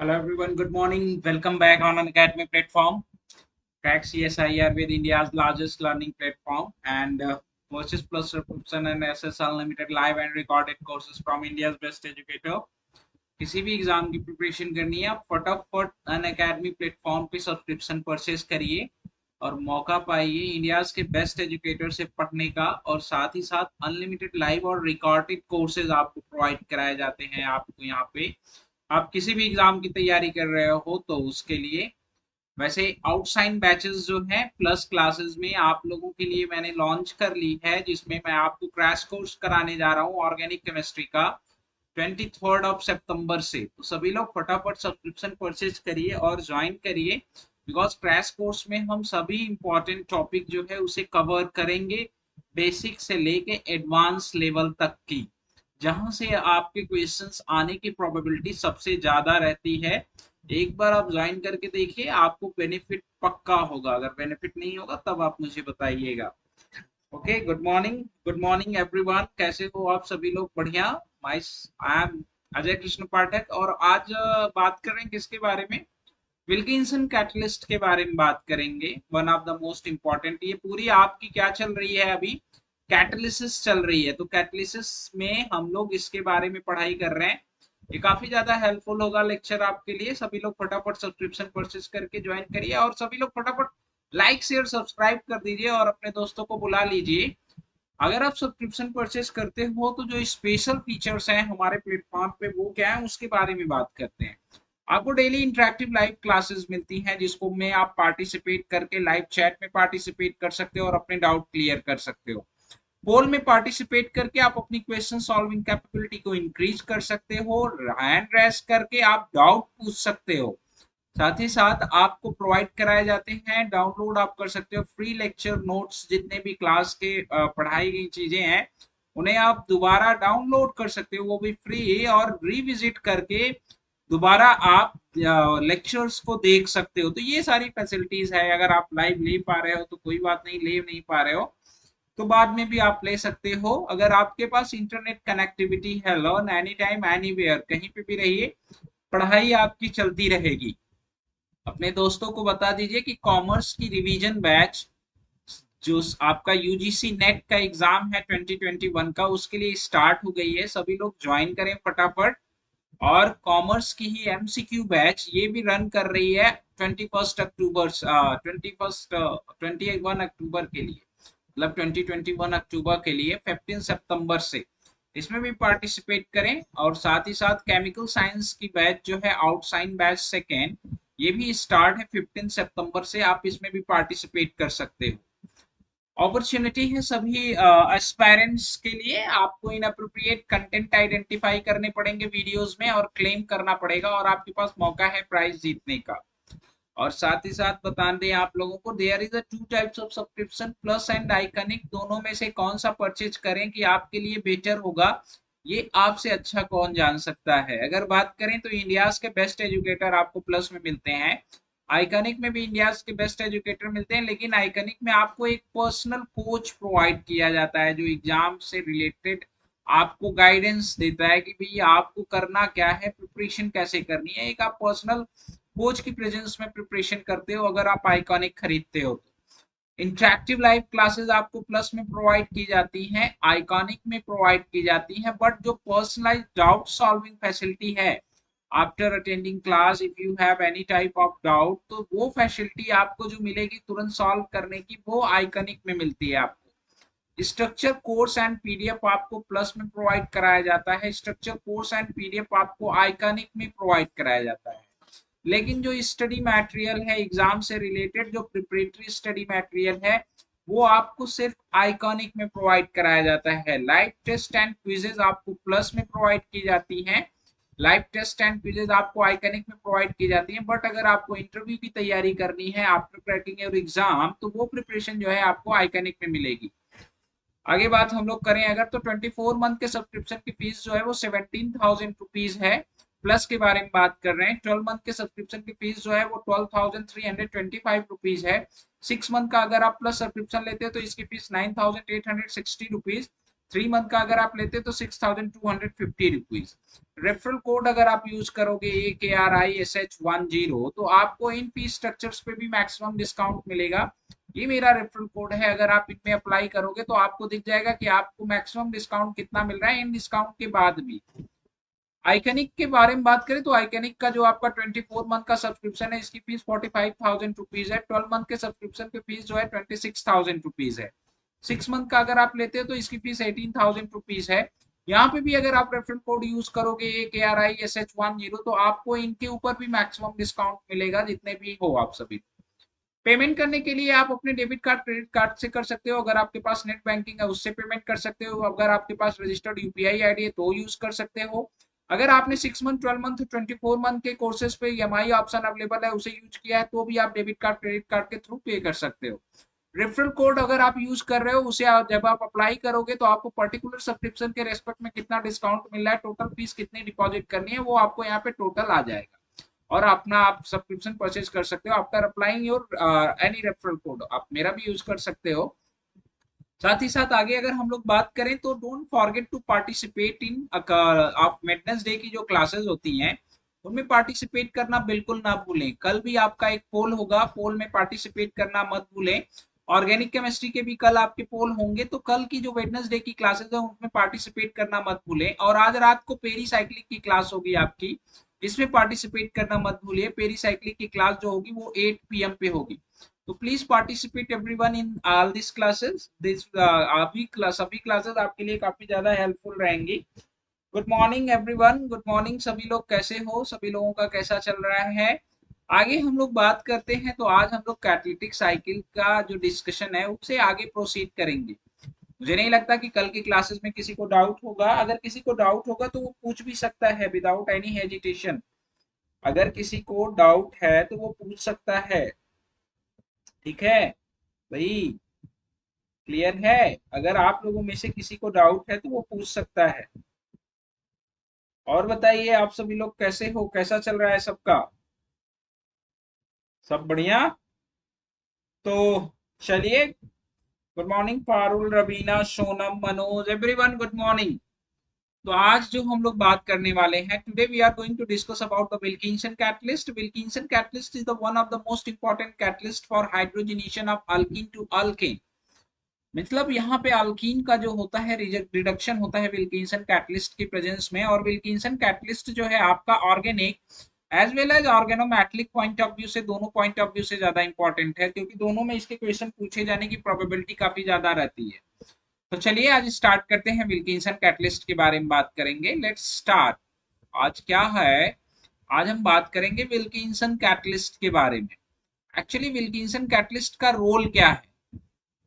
Hello everyone, good morning. Welcome back on an Academy platform. Crack CSIR with India's largest learning platform and Courses Plus subscription and SS Unlimited live and recorded courses from India's best educator. किसी भी exam की preparation करनी है आप फटाफट अन academy platform पे subscription purchase करिए और मौका पाइए इंडियाज के बेस्ट एजुकेटर से पढ़ने का और साथ ही साथ अनलिमिटेड लाइव और रिकॉर्डेड कोर्सेज आपको प्रोवाइड कराए जाते हैं आपको यहाँ पे आप किसी भी एग्जाम की तैयारी कर रहे हो तो उसके लिए वैसे आउटसाइड बैचेस जो हैं प्लस क्लासेस में आप लोगों के लिए मैंने लॉन्च कर ली है जिसमें मैं आपको क्रैश कोर्स कराने जा रहा हूँ ऑर्गेनिक केमिस्ट्री का 23 से तो सभी लोग फटाफट सब्सक्रिप्शन परचेज करिए और ज्वाइन करिए बिकॉज क्रैश कोर्स में हम सभी इंपॉर्टेंट टॉपिक जो है उसे कवर करेंगे बेसिक से लेके एडवांस लेवल तक की जहां से आपके क्वेश्चंस आने की प्रोबेबिलिटी सबसे ज्यादा रहती है। एक बार आप ज्वाइन करके देखिए आपको बेनिफिट पक्का होगा, अगर बेनिफिट नहीं होगा तब आप मुझे बताइएगा। ओके, गुड मॉर्निंग एवरीवन, कैसे हो आप सभी लोग? बढ़िया। माइस आई एम अजय कृष्ण पाठक और आज बात कर रहे हैं किसके बारे में? विल्किंसन कैटलिस्ट के बारे में बात करेंगे। One of the most important, ये पूरी आपकी क्या चल रही है अभी, कैटलिसिस चल रही है, तो कैटलिसिस में हम लोग इसके बारे में पढ़ाई कर रहे हैं। ये काफी ज्यादा हेल्पफुल होगा लेक्चर आपके लिए। सभी लोग फटाफट सब्सक्रिप्शन परचेज करके ज्वाइन करिए और सभी लोग फटाफट लाइक शेयर सब्सक्राइब कर दीजिए और अपने दोस्तों को बुला लीजिए। अगर आप सब्सक्रिप्शन परचेज करते हो तो जो स्पेशल फीचर्स हैं हमारे प्लेटफॉर्म पे वो क्या है उसके बारे में बात करते हैं। आपको डेली इंटरेक्टिव लाइव क्लासेस मिलती हैं जिसको में आप पार्टिसिपेट करके लाइव चैट में पार्टिसिपेट कर सकते हो और अपने डाउट क्लियर कर सकते हो। पोल में पार्टिसिपेट करके आप अपनी क्वेश्चन सॉल्विंग कैपेबिलिटी को इंक्रीज कर सकते हो। हैंड रेस करके आप डाउट पूछ सकते हो। साथ ही साथ आपको प्रोवाइड कराए जाते हैं, डाउनलोड आप कर सकते हो फ्री लेक्चर नोट्स, जितने भी क्लास के पढ़ाई गई चीजें हैं उन्हें आप दोबारा डाउनलोड कर सकते हो, वो भी फ्री, और रिविजिट करके दोबारा आप लेक्चर्स को देख सकते हो। तो ये सारी फैसिलिटीज है। अगर आप लाइव ले पा रहे हो तो कोई बात नहीं, ले नहीं पा रहे हो तो बाद में भी आप ले सकते हो। अगर आपके पास इंटरनेट कनेक्टिविटी है, लर्न एनी टाइम एनीवेयर, कहीं पे भी रहिए, पढ़ाई आपकी चलती रहेगी। अपने दोस्तों को बता दीजिए कि कॉमर्स की रिवीजन बैच जो आपका यूजीसी नेट का एग्जाम है 2021 का, उसके लिए स्टार्ट हो गई है। सभी लोग ज्वाइन करें फटाफट। और कॉमर्स की ही एमसीक्यू बैच ये भी रन कर रही है 21 अक्टूबर के लिए, मतलब 2021 अक्टूबर के लिए 15 सितंबर से इसमें भी पार्टिसिपेट करें। और साथ ही साथ केमिकल साइंस की बैच जो है आउटसाइड बैच सेकेंड, ये भी स्टार्ट है 15 सितंबर से, आप इसमें भी पार्टिसिपेट कर सकते हो। अपॉर्चुनिटी है सभी एस्पायरेंट्स के लिए। आपको इनअप्रोप्रिएट कंटेंट आइडेंटिफाई करने पड़ेंगे वीडियोस में और क्लेम करना पड़ेगा और आपके पास मौका है प्राइज जीतने का। और साथ ही साथ बता दें आप लोगों को, there is a two types of subscription, plus and iconic. दोनों में से कौन सा परचेज करें कि आपके लिए बेटर होगा, ये आपसे अच्छा कौन जान सकता है। अगर बात करें तो इंडियाज के बेस्ट एजुकेटर आपको प्लस में मिलते हैं, आइकनिक में भी इंडियाज के बेस्ट एजुकेटर मिलते हैं, लेकिन आइकनिक में आपको एक पर्सनल कोच प्रोवाइड किया जाता है जो एग्जाम से रिलेटेड आपको गाइडेंस देता है कि भाई आपको करना क्या है, प्रिपरेशन कैसे करनी है। एक आप पर्सनल कोच की प्रेजेंस में प्रिपरेशन करते हो अगर आप आइकॉनिक खरीदते हो तो। इंटरेक्टिव लाइव क्लासेस आपको प्लस में प्रोवाइड की जाती हैं, आइकॉनिक में प्रोवाइड की जाती हैं, बट जो पर्सनलाइज डाउट सॉल्विंग फैसिलिटी है after attending class, if you have any type of doubt, तो वो फैसिलिटी आपको जो मिलेगी तुरंत सॉल्व करने की, वो आइकॉनिक में मिलती है आपको। स्ट्रक्चर कोर्स एंड पीडीएफ आपको प्लस में प्रोवाइड कराया जाता है, स्ट्रक्चर कोर्स एंड पीडीएफ आपको आइकॉनिक में प्रोवाइड कराया जाता है। लेकिन जो स्टडी मटेरियल है एग्जाम से रिलेटेड, जो प्रिपरेटरी स्टडी मटेरियल है, वो आपको सिर्फ आइकॉनिक में प्रोवाइड कराया जाता है। लाइव टेस्ट एंड क्विजेज आपको प्लस में प्रोवाइड की जाती हैं, लाइव टेस्ट एंड क्विजेज आपको आइकॉनिक में प्रोवाइड की जाती हैं, बट अगर आपको इंटरव्यू की तैयारी करनी है आफ्टर क्रैकिंग योर एग्जाम, तो वो प्रिपरेशन जो है आपको आइकॉनिक में मिलेगी। आगे बात हम लोग करें अगर, तो 24 मंथ के सब्सक्रिप्शन की फीस जो है वो 17,000 रुपीज है। प्लस के बारे में बात कर रहे हैं, 12 मंथ के सब्सक्रिप्शन की फीस जो है वो 12,325 है। 6 मंथ का अगर आप प्लस सब्सक्रिप्शन लेते हैं तो इसकी फीस 9,860 रुपीज। 3 मंथ का अगर आप लेते तो 6,250 रुपीज। रेफरल कोड अगर आप यूज करोगे AKRISH10 तो आपको इन फीस स्ट्रक्चर्स पे भी मैक्सिमम डिस्काउंट मिलेगा। ये मेरा रेफरल कोड है, अगर आप इनमें अप्लाई करोगे तो आपको दिख जाएगा कि आपको मैक्सिमम डिस्काउंट कितना मिल रहा है इन डिस्काउंट के बाद भी। आइकनिक के बारे में बात करें तो आइकनिक का जो आपका 24 मंथ का सब्सक्रिप्शन है इसकी फीस 45,000 रुपीज है। 12 मंथ के सब्सक्रिप्शन की फीस जो है 26,000 रुपीज है। 6 मंथ का अगर आप लेते हो तो इसकी फीस 18,000 रुपीज है। यहाँ पे भी अगर आप रेफरल कोड यूज करोगे AKRISH10 तो आपको इनके ऊपर भी मैक्सिमम डिस्काउंट मिलेगा जितने भी हो आप सभी। पेमेंट करने के लिए आप अपने डेबिट कार्ड क्रेडिट कार्ड से कर सकते हो, अगर आपके पास नेट बैंकिंग है उससे पेमेंट कर सकते हो, अगर आपके पास रजिस्टर्ड यूपीआई आईडी है तो यूज कर सकते हो। अगर आपने 6 मंथ 12 मंथ 24 मंथ के कोर्सेज पे EMI ऑप्शन अवेलेबल है उसे यूज किया है तो भी आप डेबिट कार्ड क्रेडिट कार्ड के थ्रू पे कर सकते हो। रेफरल कोड अगर आप यूज कर रहे हो उसे जब आप अप्लाई करोगे तो आपको पर्टिकुलर सब्सक्रिप्शन के रेस्पेक्ट में कितना डिस्काउंट मिल रहा है, टोटल फीस कितनी डिपॉजिट करनी है वो आपको यहाँ पे टोटल आ जाएगा और अपना आप सब्सक्रिप्शन परचेज कर सकते हो after applying your any referral code. आप मेरा भी यूज कर सकते हो। साथ ही साथ आगे अगर हम लोग बात करें तो don't forget to participate in आप वेडनेसडे की जो क्लासेस होती हैं उनमें पार्टिसिपेट करना बिल्कुल ना भूलें। कल भी आपका एक पोल होगा, पोल में पार्टिसिपेट करना मत भूलें। ऑर्गेनिक केमिस्ट्री के भी कल आपके पोल होंगे तो कल की जो वेडनेसडे की क्लासेस है उनमें पार्टिसिपेट करना मत भूलें। और आज रात को पेरी साइक्लिक की क्लास होगी आपकी, इसमें पार्टिसिपेट करना मत भूलिए। पेरी साइक्लिक की क्लास जो होगी वो 8 PM पे होगी। तो please participate everyone in all this classes. This सभी क्लासेस आपके लिए काफी ज्यादा हेल्पफुल रहेंगी। Good morning everyone, good morning सभी लोग, कैसे हो, सभी लोगों का कैसा चल रहा है। आगे हम लोग बात करते हैं तो आज हम लोग कैटालिटिक साइकिल का जो डिस्कशन है उससे आगे प्रोसीड करेंगे। मुझे नहीं लगता कि कल की क्लासेस में किसी को डाउट होगा, अगर किसी को डाउट होगा तो वो पूछ भी सकता है विदाउट एनी हेजिटेशन। अगर किसी को डाउट है तो वो पूछ सकता है, ठीक है भाई, क्लियर है। अगर आप लोगों में से किसी को डाउट है तो वो पूछ सकता है। और बताइए आप सभी लोग कैसे हो, कैसा चल रहा है सबका, सब बढ़िया। तो चलिए, good morning Parul, Raveena, Sonam, Manoj, everyone good morning. तो आज जो हम लोग बात करने वाले हैं, today we are going to discuss about the Wilkinson catalyst. Wilkinson catalyst is the one of the most important catalyst for hydrogenation of alkene to alkane. मतलब यहाँ पे अल्कीन का जो होता है रिडक्शन होता है विल्किंसन कैटलिस्ट की प्रेजेंस में। और विल्किंसन कैटलिस्ट जो है आपका organic as well as organometallic point of view से, दोनों पॉइंट ऑफ व्यू से ज्यादा इंपॉर्टेंट है क्योंकि दोनों में इसके क्वेश्चन पूछे जाने की प्रोबेबिलिटी काफी ज्यादा रहती है। तो चलिए आज स्टार्ट करते हैं, विल्किंसन कैटलिस्ट के बारे में बात करेंगे। Let's start. आज क्या है, आज हम बात करेंगे विल्किंसन कैटलिस्ट के बारे में। एक्चुअली विल्किंसन कैटलिस्ट का रोल क्या है,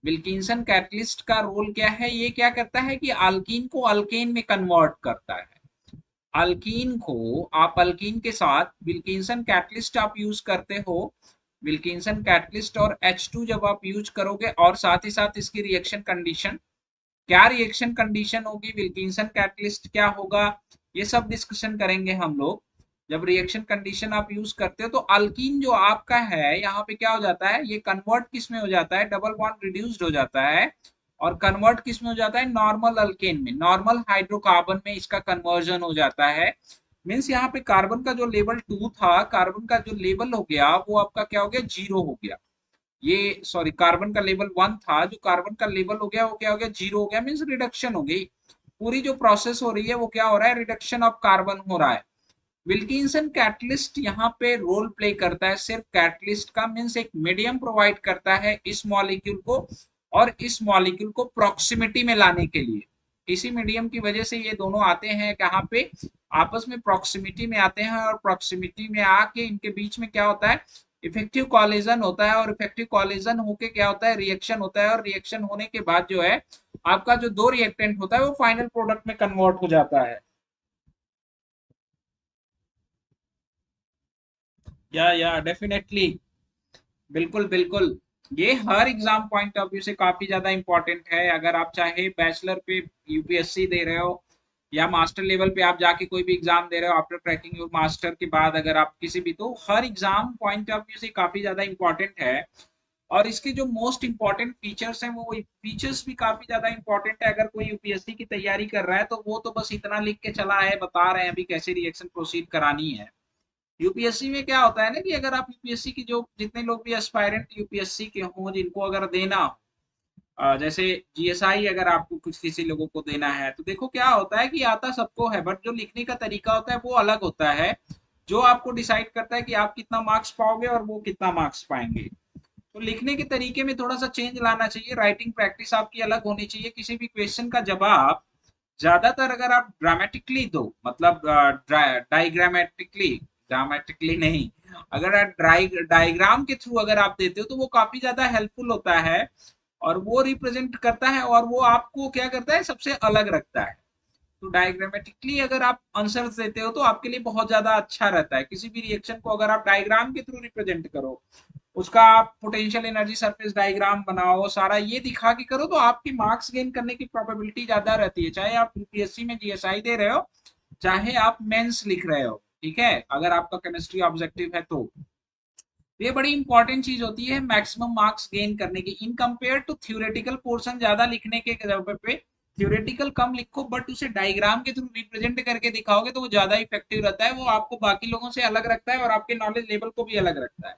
विल्किंसन कैटलिस्ट का रोल क्या है, ये क्या करता है कि अल्कीन को अल्केन में कन्वर्ट करता है। अल्कीन को आप अल्कीन के साथ विल्किंसन कैटलिस्ट आप यूज करते हो, विल्किंसन कैटलिस्ट और H2 जब आप यूज करोगे और साथ ही साथ इसकी रिएक्शन कंडीशन, क्या रिएक्शन कंडीशन होगी, विल्किंसन कैटलिस्ट क्या होगा, ये सब डिस्कशन करेंगे हम लोग। जब रिएक्शन कंडीशन आप यूज करते हो तो अल्कीन जो आपका है यहाँ पे क्या हो जाता है, ये कन्वर्ट किस में हो जाता है, डबल बॉन्ड रिड्यूस्ड हो जाता है और कन्वर्ट किस में हो जाता है, नॉर्मल अल्केन में, नॉर्मल हाइड्रोकार्बन में इसका कन्वर्जन हो जाता है। मीन्स यहाँ पे कार्बन का जो लेवल 2 था, कार्बन का जो लेवल हो गया वो आपका क्या हो गया, 0 हो गया। ये सॉरी, कार्बन का लेवल 1 था, जो कार्बन का लेवल हो गया वो क्या हो गया, 0 हो गया। मीन्स रिडक्शन हो गई। पूरी जो प्रोसेस हो रही है वो क्या हो रहा है, रिडक्शन ऑफ कार्बन हो रहा है। विल्किंसन कैटलिस्ट यहाँ पे रोल प्ले करता है, सिर्फ कैटलिस्ट का, मीन्स एक मीडियम प्रोवाइड करता है इस मॉलिक्यूल को और इस मॉलिक्यूल को प्रॉक्सिमिटी में लाने के लिए। इसी मीडियम की वजह से ये दोनों आते हैं कहाँ पे, आपस में प्रॉक्सिमिटी में आते हैं और प्रॉक्सिमिटी में आके इनके बीच में क्या होता है, इफेक्टिव कॉलिजन होता है और इफेक्टिव कॉलिजन होके क्या होता है, रिएक्शन होता है। और रिएक्शन होने के बाद जो है आपका जो दो रिएक्टेंट होता है वो फाइनल प्रोडक्ट में कन्वर्ट हो जाता है। या डेफिनेटली, बिल्कुल बिल्कुल। ये हर एग्जाम पॉइंट ऑफ व्यू से काफी ज्यादा इंपॉर्टेंट है। अगर आप चाहे बैचलर पे यूपीएससी दे रहे हो या मास्टर लेवल पे आप जाके कोई भी एग्जाम दे रहे हो आफ्टर क्रैकिंग योर मास्टर के बाद, अगर आप किसी भी, तो हर एग्जाम पॉइंट ऑफ व्यू से काफी ज्यादा इंपॉर्टेंट है। और इसके जो मोस्ट इंपॉर्टेंट फीचर्स हैं वो फीचर्स भी काफी ज्यादा इंपॉर्टेंट है। अगर कोई यूपीएससी की तैयारी कर रहा है तो वो तो बस इतना लिख के चला है, बता रहे हैं अभी कैसे रिएक्शन प्रोसीड करानी है। यूपीएससी में क्या होता है ना कि अगर आप यूपीएससी की जो जितने लोग भी एस्पायरेंट यूपीएससी के हों जिनको अगर देना हो, जैसे जीएसआई अगर आपको कुछ किसी लोगों को देना है तो देखो क्या होता है कि आता सबको है, बट जो लिखने का तरीका होता है वो अलग होता है, जो आपको डिसाइड करता है कि आप कितना मार्क्स पाओगे और वो कितना मार्क्स पाएंगे। तो लिखने के तरीके में थोड़ा सा चेंज लाना चाहिए, राइटिंग प्रैक्टिस आपकी अलग होनी चाहिए। किसी भी क्वेश्चन का जवाब ज्यादातर अगर आप ड्रामेटिकली दो, मतलब डाइग्रामेटिकली, ड्रामेटिकली नहीं, अगर आप डायग्राम के थ्रू अगर आप देते हो तो वो काफी ज्यादा हेल्पफुल होता है और वो रिप्रेजेंट करता है और वो आपको क्या करता है सबसे अलग रखता है। तो डायग्रामेटिकली अगर आप आंसर देते हो तो आपके लिए बहुत ज्यादा अच्छा रहता है। किसी भी रिएक्शन को अगर आप डायग्राम के थ्रू रिप्रेजेंट करो, उसका आप पोटेंशियल एनर्जी सरफेस डायग्राम बनाओ, सारा ये दिखा के करो, तो आपकी मार्क्स गेन करने की प्रोबेबिलिटी ज्यादा रहती है, चाहे आप यूपीएससी में जीएसआई दे रहे हो, चाहे आप मेंस लिख रहे हो। ठीक है, अगर आपका केमिस्ट्री ऑब्जेक्टिव है तो ये बड़ी इंपॉर्टेंट चीज होती है मैक्सिमम मार्क्स गेन करने की, in compare to theoretical portion ज्यादा लिखने के जगह पे थ्योरेटिकल कम लिखो, बट उसे डायग्राम के थ्रू रिप्रेजेंट करके दिखाओगे तो वो ज्यादा इफेक्टिव रहता है, वो आपको बाकी लोगों से अलग रखता है और आपके नॉलेज लेवल को भी अलग रखता है।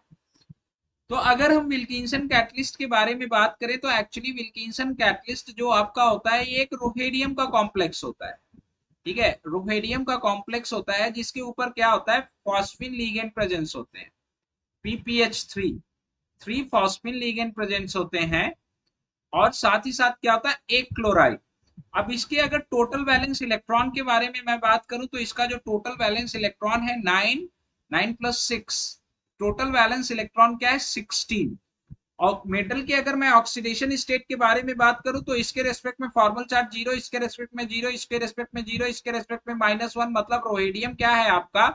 तो अगर हम विल्किंसन कैटलिस्ट के बारे में बात करें तो एक्चुअली विल्किंसन कैटलिस्ट जो आपका होता है ये एक रोहेडियम का कॉम्प्लेक्स होता है। ठीक है, रोहेडियम का कॉम्प्लेक्स होता है जिसके ऊपर क्या होता है, फॉस्फिन लिगेंड प्रेजेंस होते हैं, PPH three phosphine ligand presence होते हैं। और साथ ही साथ क्या होता है, एक क्लोराइड। अब इसके अगर टोटल वैलेंस इलेक्ट्रॉन के बारे में मैं बात करूं तो इसका जो टोटल वैलेंस इलेक्ट्रॉन है 9, 9+6, टोटल वैलेंस इलेक्ट्रॉन क्या है 16। और मेटल के अगर मैं ऑक्सीडेशन स्टेट के बारे में बात करूं तो इसके रेस्पेक्ट में फॉर्मल चार्ज 0, इसके रेस्पेक्ट में 0, इसके रेस्पेक्ट में 0, इसके रेस्पेक्ट में -1, मतलब रोहेडियम क्या है आपका,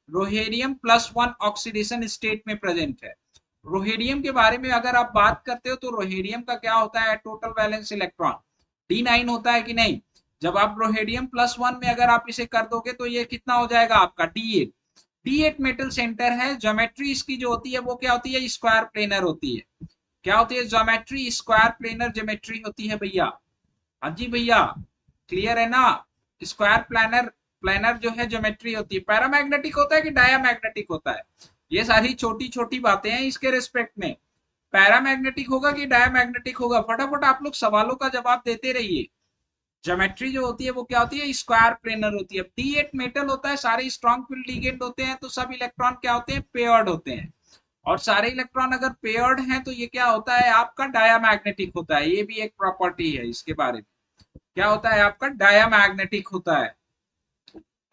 रोहेडियम +1 ऑक्सीडेशन स्टेट में प्रेजेंट है। रोहेडियम के बारे में अगर आप बात करते हो तो रोहेडियम का क्या होता है टोटल वैलेंस इलेक्ट्रॉन D9 होता है कि नहीं। जब आप रोहेडियम +1 में अगर आप इसे कर दोगे तो ये कितना हो जाएगा आपका D8। D8 मेटल सेंटर है। ज्योमेट्री इसकी जो होती है वो क्या होती है, स्क्वायर प्लेनर होती है। क्या होती है, ज्योमेट्री स्क्वायर प्लेनर ज्योमेट्री होती है भैया। हाँ जी भैया, क्लियर है ना। स्क्वायर प्लानर, प्लानर जो है ज्योमेट्री होती है। पैरामैग्नेटिक होता है कि डायामैग्नेटिक होता है, ये सारी छोटी छोटी बातें हैं इसके रिस्पेक्ट में। पैरामैग्नेटिक होगा कि डायामैग्नेटिक होगा, फटाफट आप लोग सवालों का जवाब देते रहिए। ज्योमेट्री जो होती है वो क्या होती है, स्क्वायर प्लेनर होती है। D8 मेटल होता है, सारे स्ट्रॉन्ग फील्ड लिगेंड होते हैं तो सब इलेक्ट्रॉन क्या होते हैं, पेयर्ड होते हैं। और सारे इलेक्ट्रॉन अगर पेयर्ड हैं तो ये क्या होता है आपका, डायामैग्नेटिक होता है। ये भी एक प्रॉपर्टी है इसके बारे में, क्या होता है आपका, डायामैग्नेटिक होता है।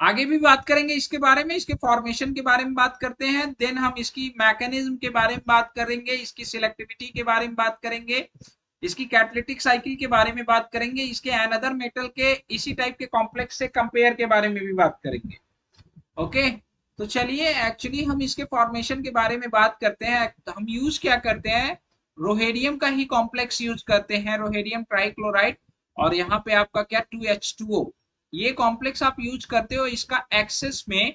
आगे भी बात करेंगे इसके बारे में, इसके फॉर्मेशन के बारे में बात करते हैं, देन हम इसकी मैकेनिज्म के बारे में बात करेंगे, इसकी सिलेक्टिविटी के बारे में बात करेंगे, इसकी कैटालिटिक साइकिल के बारे में बात करेंगे, इसके अनदर मेटल के इसी टाइप के कॉम्प्लेक्स से कंपेयर के बारे में भी बात करेंगे। ओके, तो चलिए एक्चुअली हम इसके फॉर्मेशन के बारे में बात करते हैं। हम यूज क्या करते हैं, रोहेडियम का ही कॉम्प्लेक्स यूज करते हैं, रोहेडियम ट्राइक्लोराइड। और यहाँ पे आपका क्या 2H2O, ये कॉम्प्लेक्स आप यूज करते हो, इसका एक्सेस में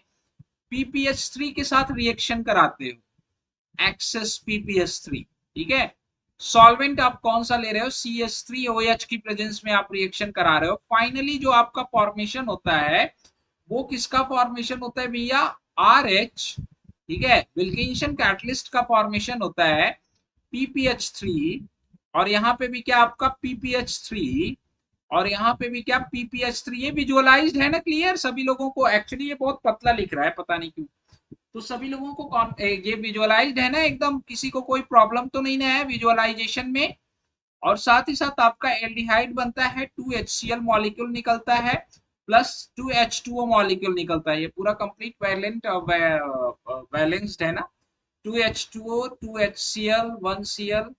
PPH3 के साथ रिएक्शन कराते हो, एक्सेस PPH3। ठीक है, सॉल्वेंट आप कौन सा ले रहे हो, CH3OH की प्रेजेंस में आप रिएक्शन करा रहे हो। फाइनली जो आपका फॉर्मेशन होता है वो किसका फॉर्मेशन होता है भैया, RH। ठीक है, विल्किंसन कैटलिस्ट का फॉर्मेशन होता है PPH3। और यहाँ पे भी क्या आपका PPH3, और यहाँ पे भी क्या PPH3। ये विजुअलाइज्ड है ना, क्लियर सभी लोगों को। एक्चुअली ये बहुत पतला लिख रहा है पता नहीं क्यों, तो सभी लोगों को कौन ये विजुअलाइज्ड है ना एकदम, किसी को कोई प्रॉब्लम तो नहीं ना है विजुअलाइजेशन में। और साथ ही साथ आपका एल्डिहाइड बनता है, 2HCl मॉलिक्यूल निकलता है, प्लस 2H2O मॉलिक्यूल निकलता है। ये पूरा कंप्लीट वैलेंट बैलेंस्ड है ना, 2H2O 2HCl 1Cl,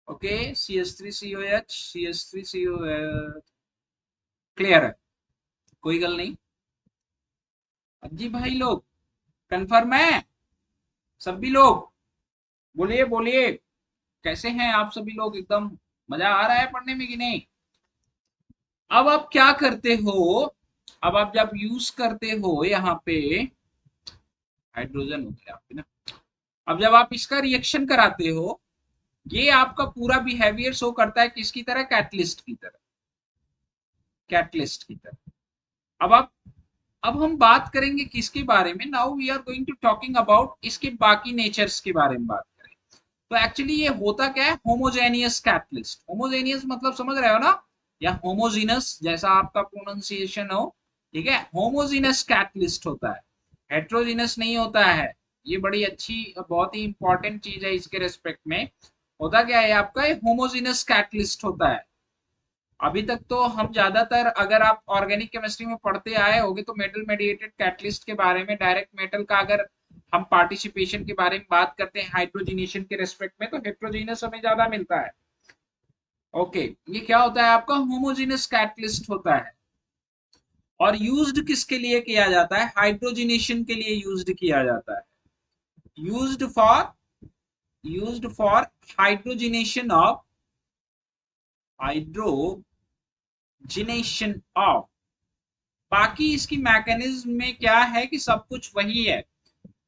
okay, CH3COH CH3CO, clear है, कोई गल नहीं। जी भाई लोग, कंफर्म है सभी लोग, बोलिए बोलिए, कैसे हैं आप सभी लोग, एकदम मजा आ रहा है पढ़ने में कि नहीं। अब आप क्या करते हो, अब आप जब यूज करते हो यहाँ पे, हाइड्रोजन हो गया यहाँ पे ना, अब जब आप इसका रिएक्शन कराते हो ये आपका पूरा बिहेवियर शो करता है किसकी तरह, कैटलिस्ट की तरह, कैटलिस्ट की तरह। अब हम बात करेंगे किसके बारे में, now we are going to talking about इसके बाकी नेचर्स के बारे में बात करें। तो एक्चुअली ये होता क्या है, होमोजेनियस कैटलिस्ट। होमोजेनियस मतलब समझ रहे हो ना, या होमोजीनस जैसा आपका प्रोनाउंसिएशन हो, ठीक है। होमोजीनस कैटलिस्ट होता है, हेट्रोजीनस नहीं होता है। ये बड़ी अच्छी, बहुत ही इंपॉर्टेंट चीज है इसके रेस्पेक्ट में। होता क्या है आपका, होमोजीनस कैटलिस्ट होता है। अभी तक तो हम ज्यादातर, अगर आप ऑर्गेनिक केमिस्ट्री में पढ़ते आए होंगे तो मेटल मेडिएटेड कैटलिस्ट के बारे में, डायरेक्ट मेटल का अगर हम पार्टिसिपेशन के बारे में बात करते हैं हाइड्रोजनेशन के रेस्पेक्ट में, तो हेट्रोजीनस हमें ज्यादा मिलता है। ओके, ये क्या होता है आपका, होमोजीनस कैटलिस्ट होता है। और यूज्ड किसके लिए किया जाता है, हाइड्रोजनेशन के लिए यूज्ड किया जाता है। Used for hydrogenation of hydrogenation of. बाकी इसकी मैकेनिज्म में क्या है कि सब कुछ वही है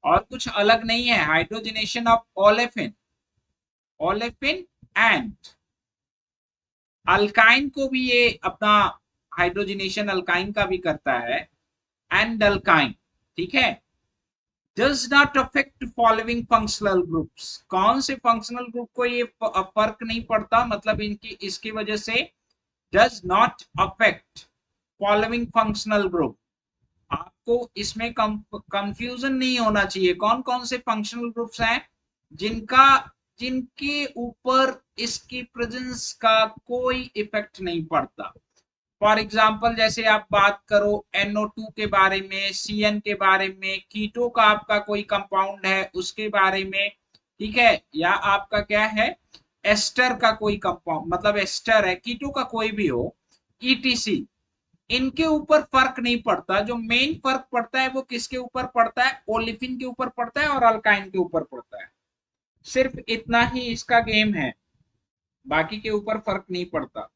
और कुछ अलग नहीं है। Hydrogenation of olefin, olefin and alkyne को भी ये अपना हाइड्रोजनेशन अल्काइन का भी करता है, एंड अल्काइन, ठीक है। Does not affect following functional groups. कौन से फंक्शनल ग्रुप को ये फर्क नहीं पड़ता, मतलब इनकी इसकी वजह से does not affect following functional group. आपको इसमें कंफ्यूजन नहीं होना चाहिए। कौन कौन से फंक्शनल ग्रुप्स हैं जिनका जिनके ऊपर इसकी प्रेजेंस का कोई इफेक्ट नहीं पड़ता। फॉर एग्जाम्पल जैसे आप बात करो NO2 के बारे में, CN के बारे में, कीटो का आपका कोई कंपाउंड है उसके बारे में, ठीक है, या आपका क्या है, एस्टर का कोई कंपाउंड, मतलब एस्टर है, कीटो का कोई भी हो, ETC, इनके ऊपर फर्क नहीं पड़ता। जो मेन फर्क पड़ता है वो किसके ऊपर पड़ता है, ओलिफिन के ऊपर पड़ता है और अल्काइन के ऊपर पड़ता है। सिर्फ इतना ही इसका गेम है, बाकी के ऊपर फर्क नहीं पड़ता।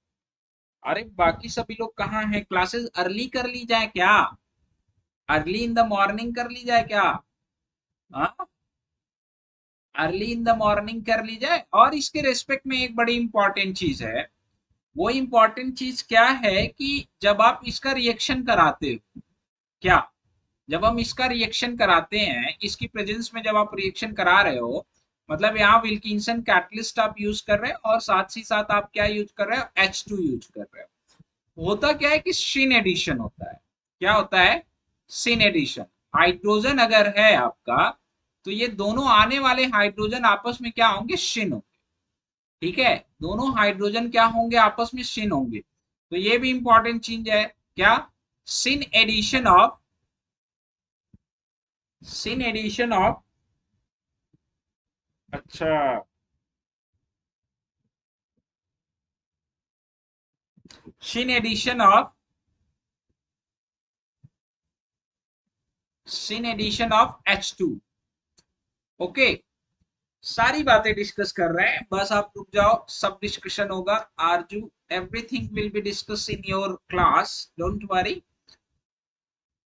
अरे बाकी सभी लोग कहाँ हैं, क्लासेस अर्ली कर ली जाए क्या, अर्ली इन द मॉर्निंग कर ली जाए क्या, हाँ, अर्ली इन द मॉर्निंग कर ली जाए। और इसके रेस्पेक्ट में एक बड़ी इंपॉर्टेंट चीज है, वो इंपॉर्टेंट चीज क्या है कि जब आप इसका रिएक्शन कराते हो, क्या, जब हम इसका रिएक्शन कराते हैं, इसकी प्रेजेंस में जब आप रिएक्शन करा रहे हो, मतलब यहाँ विल्किंसन कैटलिस्ट आप यूज कर रहे हो और साथ ही साथ आप क्या यूज कर रहे हो, H2 यूज कर रहे हो। होता क्या है कि सिन एडिशन होता है। क्या होता है, सिन एडिशन। हाइड्रोजन अगर है आपका, तो ये दोनों आने वाले हाइड्रोजन आपस में क्या होंगे, सिन होंगे, ठीक है। दोनों हाइड्रोजन क्या होंगे, आपस में सिन होंगे। तो ये भी इंपॉर्टेंट चीज है, क्या, syn addition of, syn addition of, अच्छा, syn addition of, syn addition of H2। Okay, सारी बातें डिस्कस कर रहे हैं, बस आप रुक जाओ, सब डिस्कशन होगा। आरजू, everything will be discuss in your class, don't worry.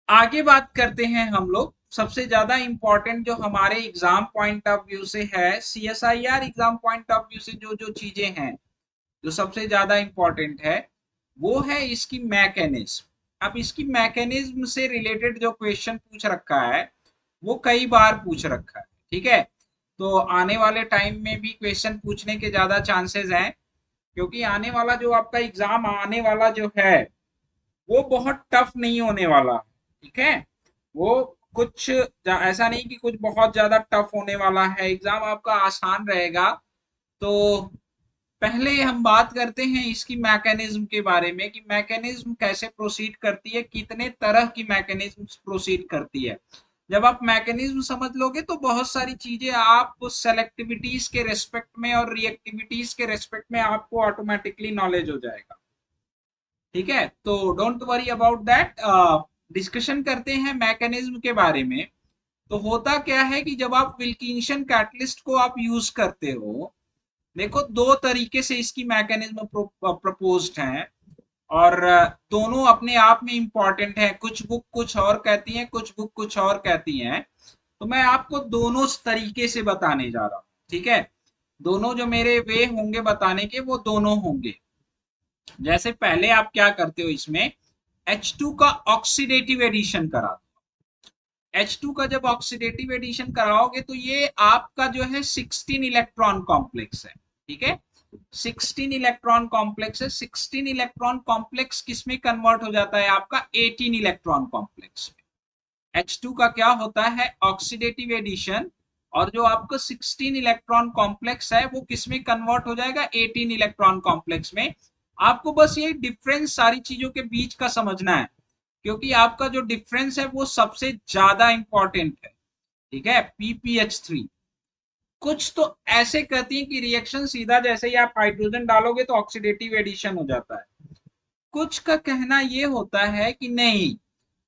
आगे बात करते हैं हम लोग। सबसे ज्यादा इंपॉर्टेंट जो हमारे एग्जाम पॉइंट ऑफ व्यू से है, CSIR exam point of view से जो जो चीजें हैं, जो सबसे ज्यादा इंपॉर्टेंट है, वो है इसकी मैकेनिज्म। अब इसकी मैकेनिज्म से रिलेटेड जो क्वेश्चन पूछ रखा है, वो कई बार पूछ रखा है, ठीक है। तो आने वाले टाइम में भी क्वेश्चन पूछने के ज्यादा चांसेस हैं, क्योंकि आने वाला जो आपका एग्जाम आने वाला जो है, वो बहुत टफ नहीं होने वाला, ठीक है। वो कुछ ऐसा नहीं कि कुछ बहुत ज्यादा टफ होने वाला है, एग्जाम आपका आसान रहेगा। तो पहले हम बात करते हैं इसकी मैकेनिज्म के बारे में, कि मैकेनिज्म कैसे प्रोसीड करती है, कितने तरह की मैकेनिज्म प्रोसीड करती है। जब आप मैकेनिज्म समझ लोगे तो बहुत सारी चीजें आप सेलेक्टिविटीज के रेस्पेक्ट में और रिएक्टिविटीज के रेस्पेक्ट में आपको ऑटोमेटिकली नॉलेज हो जाएगा, ठीक है। तो don't worry about that. Discussion करते हैं मैकेनिज्म के बारे में। तो होता क्या है कि जब आप विल्किंसन कैटलिस्ट को आप यूज करते हो, देखो दो तरीके से इसकी मैकेनिज्म प्रपोज्ड हैं, और दोनों अपने आप में इंपॉर्टेंट है। कुछ बुक कुछ और कहती हैं, कुछ बुक कुछ और कहती हैं। तो मैं आपको दोनों तरीके से बताने जा रहा हूँ, ठीक है। दोनों जो मेरे वे होंगे बताने के वो दोनों होंगे। जैसे पहले आप क्या करते हो, इसमें H2 का ऑक्सीडेटिव एडिशन करा दो। H2 का जब ऑक्सीडेटिव एडिशन कराओगे तो ये आपका जो है 16 इलेक्ट्रॉन कॉम्प्लेक्स है, ठीक है। 16 इलेक्ट्रॉन कॉम्प्लेक्स है। 16 इलेक्ट्रॉन कॉम्प्लेक्स किस में कन्वर्ट हो जाता है आपका 18 इलेक्ट्रॉन कॉम्प्लेक्स में। H2 का क्या होता है ऑक्सीडेटिव एडिशन, और जो आपका 16 इलेक्ट्रॉन कॉम्प्लेक्स है वो किस में कन्वर्ट हो जाएगा 18 इलेक्ट्रॉन कॉम्प्लेक्स में। आपको बस ये डिफरेंस सारी चीजों के बीच का समझना है, क्योंकि आपका जो डिफरेंस है वो सबसे ज्यादा इंपॉर्टेंट है, ठीक है। PPH3 कुछ तो ऐसे कहती है कि रिएक्शन सीधा जैसे ही आप हाइड्रोजन डालोगे तो ऑक्सीडेटिव एडिशन हो जाता है। कुछ का कहना ये होता है कि नहीं,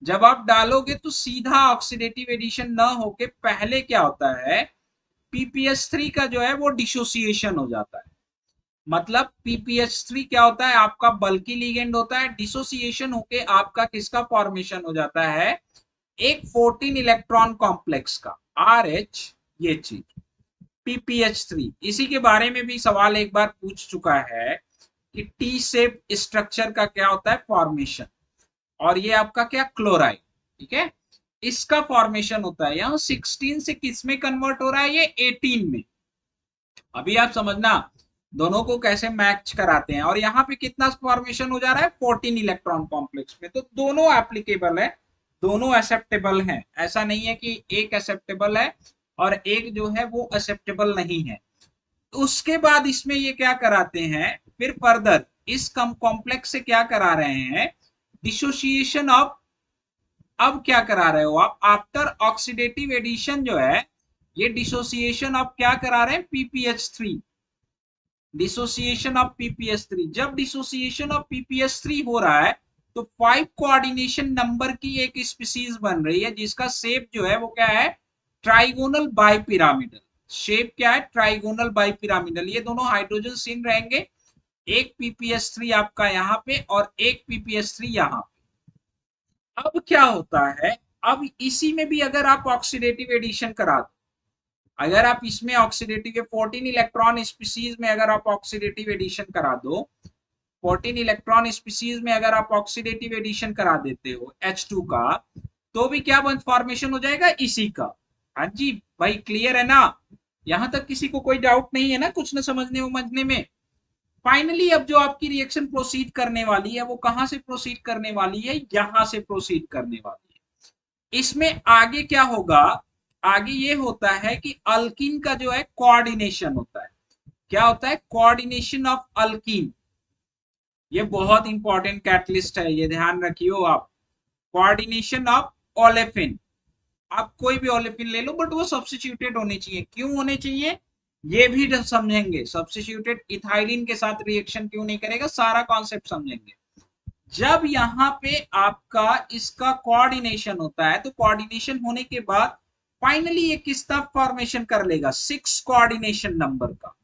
जब आप डालोगे तो सीधा ऑक्सीडेटिव एडिशन ना होके पहले क्या होता है PPH3 का जो है वो डिसोसिएशन हो जाता है। मतलब PPH3 क्या होता है आपका बल्की लिगेंड होता है, डिसोसिएशन होके आपका किसका फॉर्मेशन हो जाता है एक 14 इलेक्ट्रॉन कॉम्प्लेक्स का RH, ये चीज PPH3। इसी के बारे में भी सवाल एक बार पूछ चुका है कि टी शेप स्ट्रक्चर का क्या होता है फॉर्मेशन, और ये आपका क्या क्लोराइड, ठीक है, इसका फॉर्मेशन होता है। यहाँ 16 से किस में कन्वर्ट हो रहा है ये 18 में। अभी आप समझना दोनों को कैसे मैच कराते हैं। और यहाँ पे कितना फॉर्मेशन हो जा रहा है 14 इलेक्ट्रॉन कॉम्प्लेक्स में। तो दोनों एप्लीकेबल है, दोनों एक्सेप्टेबल हैं। ऐसा नहीं है कि एक एक्सेप्टेबल है और एक जो है वो एक्सेप्टेबल नहीं है। उसके बाद इसमें ये क्या कराते हैं फिर फर्दर इस कॉम्प्लेक्स से क्या करा रहे हैं डिसोसिएशन ऑफ। अब क्या करा रहे हो आप आफ्टर ऑक्सीडेटिव एडिशन जो है ये डिसोसिएशन ऑफ क्या करा रहे हैं PPH3, डिसोसिएशन ऑफ PPH3। जब डिसोसिएशन ऑफ PPH3 हो रहा है तो 5 कोऑर्डिनेशन नंबर की एक स्पीसीज बन रही है जिसका शेप जो है वो क्या है ट्राइगोनल बाइपिरामिडल। शेप क्या है ट्राइगोनल बाइपिरामिडल। ये दोनों हाइड्रोजन सीन रहेंगे, एक PPH3 आपका यहाँ पे और एक PPH3 यहाँ पे। अब क्या होता है अब इसी में भी अगर आप ऑक्सीडेटिव एडिशन करा दो, अगर आप इसमें ऑक्सीडेटिव 14 इलेक्ट्रॉन स्पीसीज में अगर आप ऑक्सीडेटिव एडिशन करा दो, 14 इलेक्ट्रॉन स्पीसीज में अगर आप ऑक्सीडेटिव एडिशन करा देते हो H2 का, तो भी क्या फॉर्मेशन हो जाएगा इसी का। हाँ जी भाई क्लियर है ना, यहां तक किसी को कोई डाउट नहीं है ना कुछ न समझने में। फाइनली अब जो आपकी रिएक्शन प्रोसीड करने वाली है वो कहां से प्रोसीड करने वाली है यहां से प्रोसीड करने वाली है। इसमें आगे क्या होगा, आगे ये होता है कि अल्किन का जो है कोऑर्डिनेशन होता है। क्या होता है कोऑर्डिनेशन ऑफ अल्किन। ये बहुत इंपॉर्टेंट कैटलिस्ट है, ये ध्यान रखियो आप। Coordination of olefin. आप कोई भी ओलेफिन ले लो बट वो सब्स्टिट्यूटेड होने चाहिए। क्यों होने चाहिए ये भी समझेंगे। सब्स्टिट्यूटेड इथाइलिन के साथ रिएक्शन क्यों नहीं करेगा सारा कॉन्सेप्ट समझेंगे। जब यहाँ पे आपका इसका कोऑर्डिनेशन होता है तो कोऑर्डिनेशन होने के बाद फाइनली ये किसका फॉर्मेशन कर लेगा 6 कोऑर्डिनेशन नंबर का।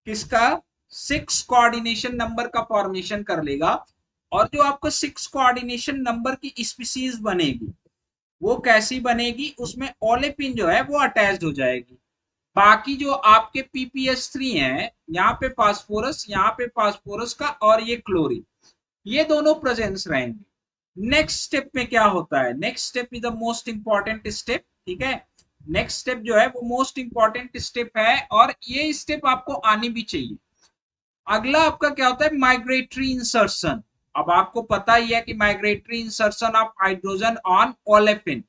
किसका 6 कोऑर्डिनेशन नंबर का फॉर्मेशन कर लेगा। और जो आपको 6 कोऑर्डिनेशन नंबर की स्पीसीज बनेगी वो कैसी बनेगी, उसमें ओलेपिन जो है वो अटैच्ड हो जाएगी। बाकी जो आपके PPH3 है यहाँ पे फास्फोरस, यहाँ पे फास्फोरस का और ये क्लोरीन, ये दोनों प्रेजेंस रहेंगे। नेक्स्ट स्टेप में क्या होता है, next step is the most important step, ठीक है। नेक्स्ट स्टेप जो है वो मोस्ट इंपॉर्टेंट स्टेप है और ये स्टेप आपको आनी भी चाहिए। अगला आपका क्या होता है माइग्रेटरी इंसर्शन। अब आपको पता ही है कि migratory insertion of hydrogen on olefin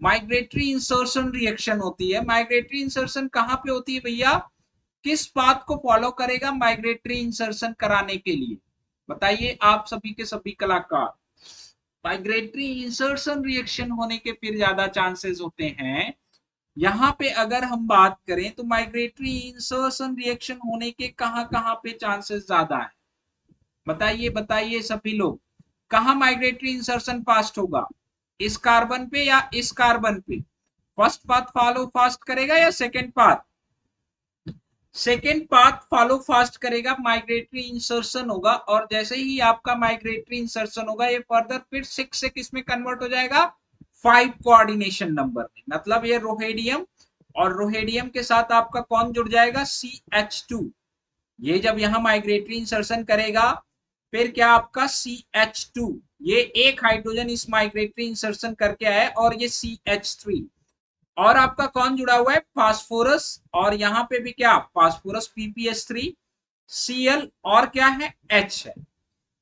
migratory insertion reaction होती है। माइग्रेटरी इंसर्शन कहां पे होती है भैया, किस पाथ को फॉलो करेगा माइग्रेटरी इंसर्शन कराने के लिए, बताइए आप सभी के सभी कलाकार। माइग्रेटरी इंसर्शन रिएक्शन होने के फिर ज्यादा चांसेस होते हैं। यहाँ पे अगर हम बात करें तो माइग्रेटरी इंसर्शन रिएक्शन होने के कहां कहां पे चांसेस ज्यादा है, बताइए बताइए सभी लोग। कहां माइग्रेटरी इंसर्शन फास्ट होगा, इस कार्बन पे या इस कार्बन पे। फर्स्ट पाथ फॉलो फास्ट करेगा या second path, second path follow fast करेगा, माइग्रेटरी इंसर्शन होगा। और जैसे ही आपका माइग्रेटरी इंसर्शन होगा ये फर्दर फिर 6 से किस में कन्वर्ट हो जाएगा 5 कोऑर्डिनेशन नंबर में। मतलब ये रोहेडियम और रोहेडियम के साथ आपका कौन जुड़ जाएगा, CH2। ये जब यहां माइग्रेटरी इंसर्शन करेगा फिर क्या आपका CH2, ये एक हाइड्रोजन इस माइग्रेटरी इंसर्शन करके आया और ये CH3, और आपका कौन जुड़ा हुआ है, फास्फोरस, और यहाँ पे भी क्या फास्फोरस PPH3 Cl और क्या है H है।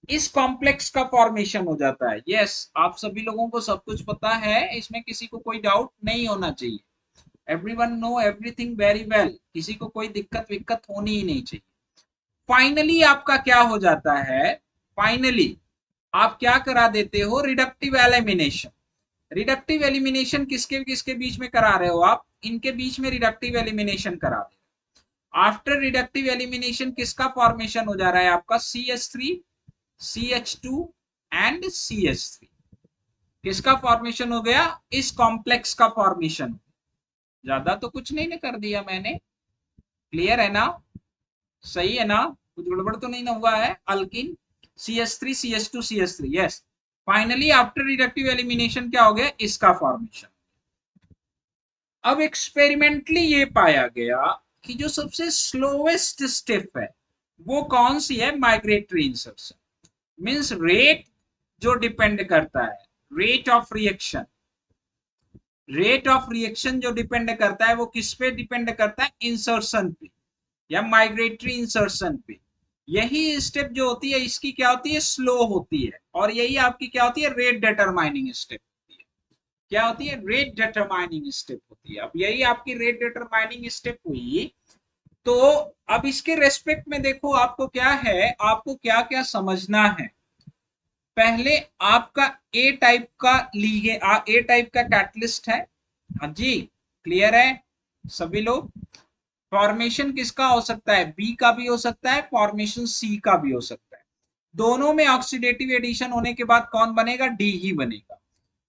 इस कॉम्प्लेक्स का फॉर्मेशन हो जाता है। यस, आप सभी लोगों को सब कुछ पता है, इसमें किसी को कोई डाउट नहीं होना चाहिए। Everyone know everything very well, किसी को कोई दिक्कत विक्कत होनी ही नहीं चाहिए। फाइनली आपका क्या हो जाता है, फाइनली आप क्या करा देते हो, रिडक्टिव एलिमिनेशन। रिडक्टिव एलिमिनेशन किसके किसके बीच में करा रहे हो आप, इनके बीच में रिडक्टिव एलिमिनेशन करा रहे हो। आफ्टर रिडक्टिव एलिमिनेशन किसका फॉर्मेशन हो जा रहा है आपका, CH3 CH2 एंड CH3, किसका फॉर्मेशन हो गया, इस कॉम्प्लेक्स का फॉर्मेशन। ज्यादा तो कुछ नहीं कर दिया मैंने, क्लियर है ना, सही है ना, कुछ गड़बड़ तो नहीं ना हुआ है। Alkene CH3 CH2 CH3, yes. Finally after reductive elimination क्या हो गया, इसका फॉर्मेशन। अब एक्सपेरिमेंटली ये पाया गया कि जो सबसे स्लोएस्ट स्टेप है वो कौन सी है, माइग्रेटरी इंसर्शन। मींस रेट जो डिपेंड करता है, rate of reaction, rate of reaction जो डिपेंड करता है वो किस पे डिपेंड करता है, इंसर्शन पे या माइग्रेटरी इंसर्शन पे। यही स्टेप जो होती है इसकी क्या होती है, स्लो होती है, और यही आपकी क्या होती है, रेट डिटरमाइनिंग स्टेप होती है। क्या होती है, रेट डिटरमाइनिंग स्टेप होती है। अब यही आपकी रेट डिटरमाइनिंग स्टेप हुई। तो अब इसके रेस्पेक्ट में देखो आपको क्या है, आपको क्या क्या समझना है। पहले आपका ए टाइप का लीगे, ए टाइप का कैटलिस्ट है, हाँ जी, क्लियर है सभी लोग। फॉर्मेशन किसका हो सकता है, बी का भी हो सकता है, फॉर्मेशन सी का भी हो सकता है। दोनों में ऑक्सीडेटिव एडिशन होने के बाद कौन बनेगा, डी ही बनेगा।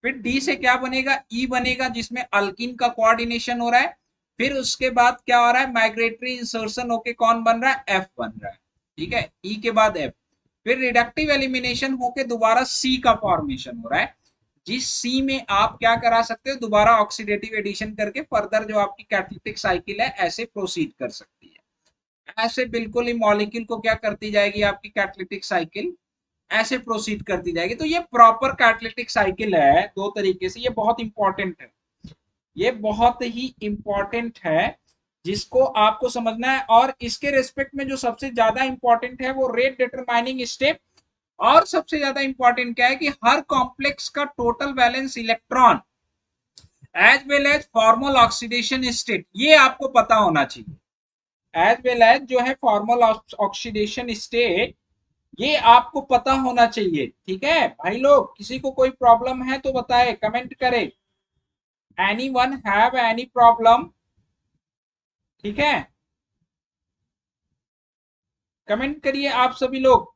फिर डी से क्या बनेगा, ई बनेगा, जिसमें अल्किन का कोऑर्डिनेशन हो रहा है। फिर उसके बाद क्या हो रहा है, माइग्रेटरी इंसर्शन होके कौन बन रहा है, एफ बन रहा है। ठीक है, ई के बाद एफ। फिर रिडक्टिव एलिमिनेशन होके दोबारा सी का फॉर्मेशन हो रहा है, जिस सी में आप क्या करा सकते हो, दोबारा ऑक्सीडेटिव एडिशन करके फर्दर जो आपकी कैटालिटिक साइकिल है ऐसे प्रोसीड कर सकती है। ऐसे बिल्कुल ही मॉलिक्यूल को क्या करती जाएगी आपकी कैटालिटिक साइकिल, ऐसे प्रोसीड करती जाएगी। तो ये प्रॉपर कैटालिटिक साइकिल है दो तरीके से, ये बहुत इंपॉर्टेंट है, ये बहुत ही इंपॉर्टेंट है जिसको आपको समझना है। और इसके रेस्पेक्ट में जो सबसे ज्यादा इंपॉर्टेंट है वो रेट डिटरमाइनिंग स्टेप, और सबसे ज्यादा इंपॉर्टेंट क्या है कि हर कॉम्प्लेक्स का total valence electron as well as formal oxidation state, ये आपको पता होना चाहिए। एज वेल एज जो है फॉर्मल ऑक्सीडेशन स्टेट, ये आपको पता होना चाहिए। ठीक है भाई लोग, किसी को कोई प्रॉब्लम है तो बताए, कमेंट करे। Any one have any problem, ठीक है, कमेंट करिए आप सभी लोग।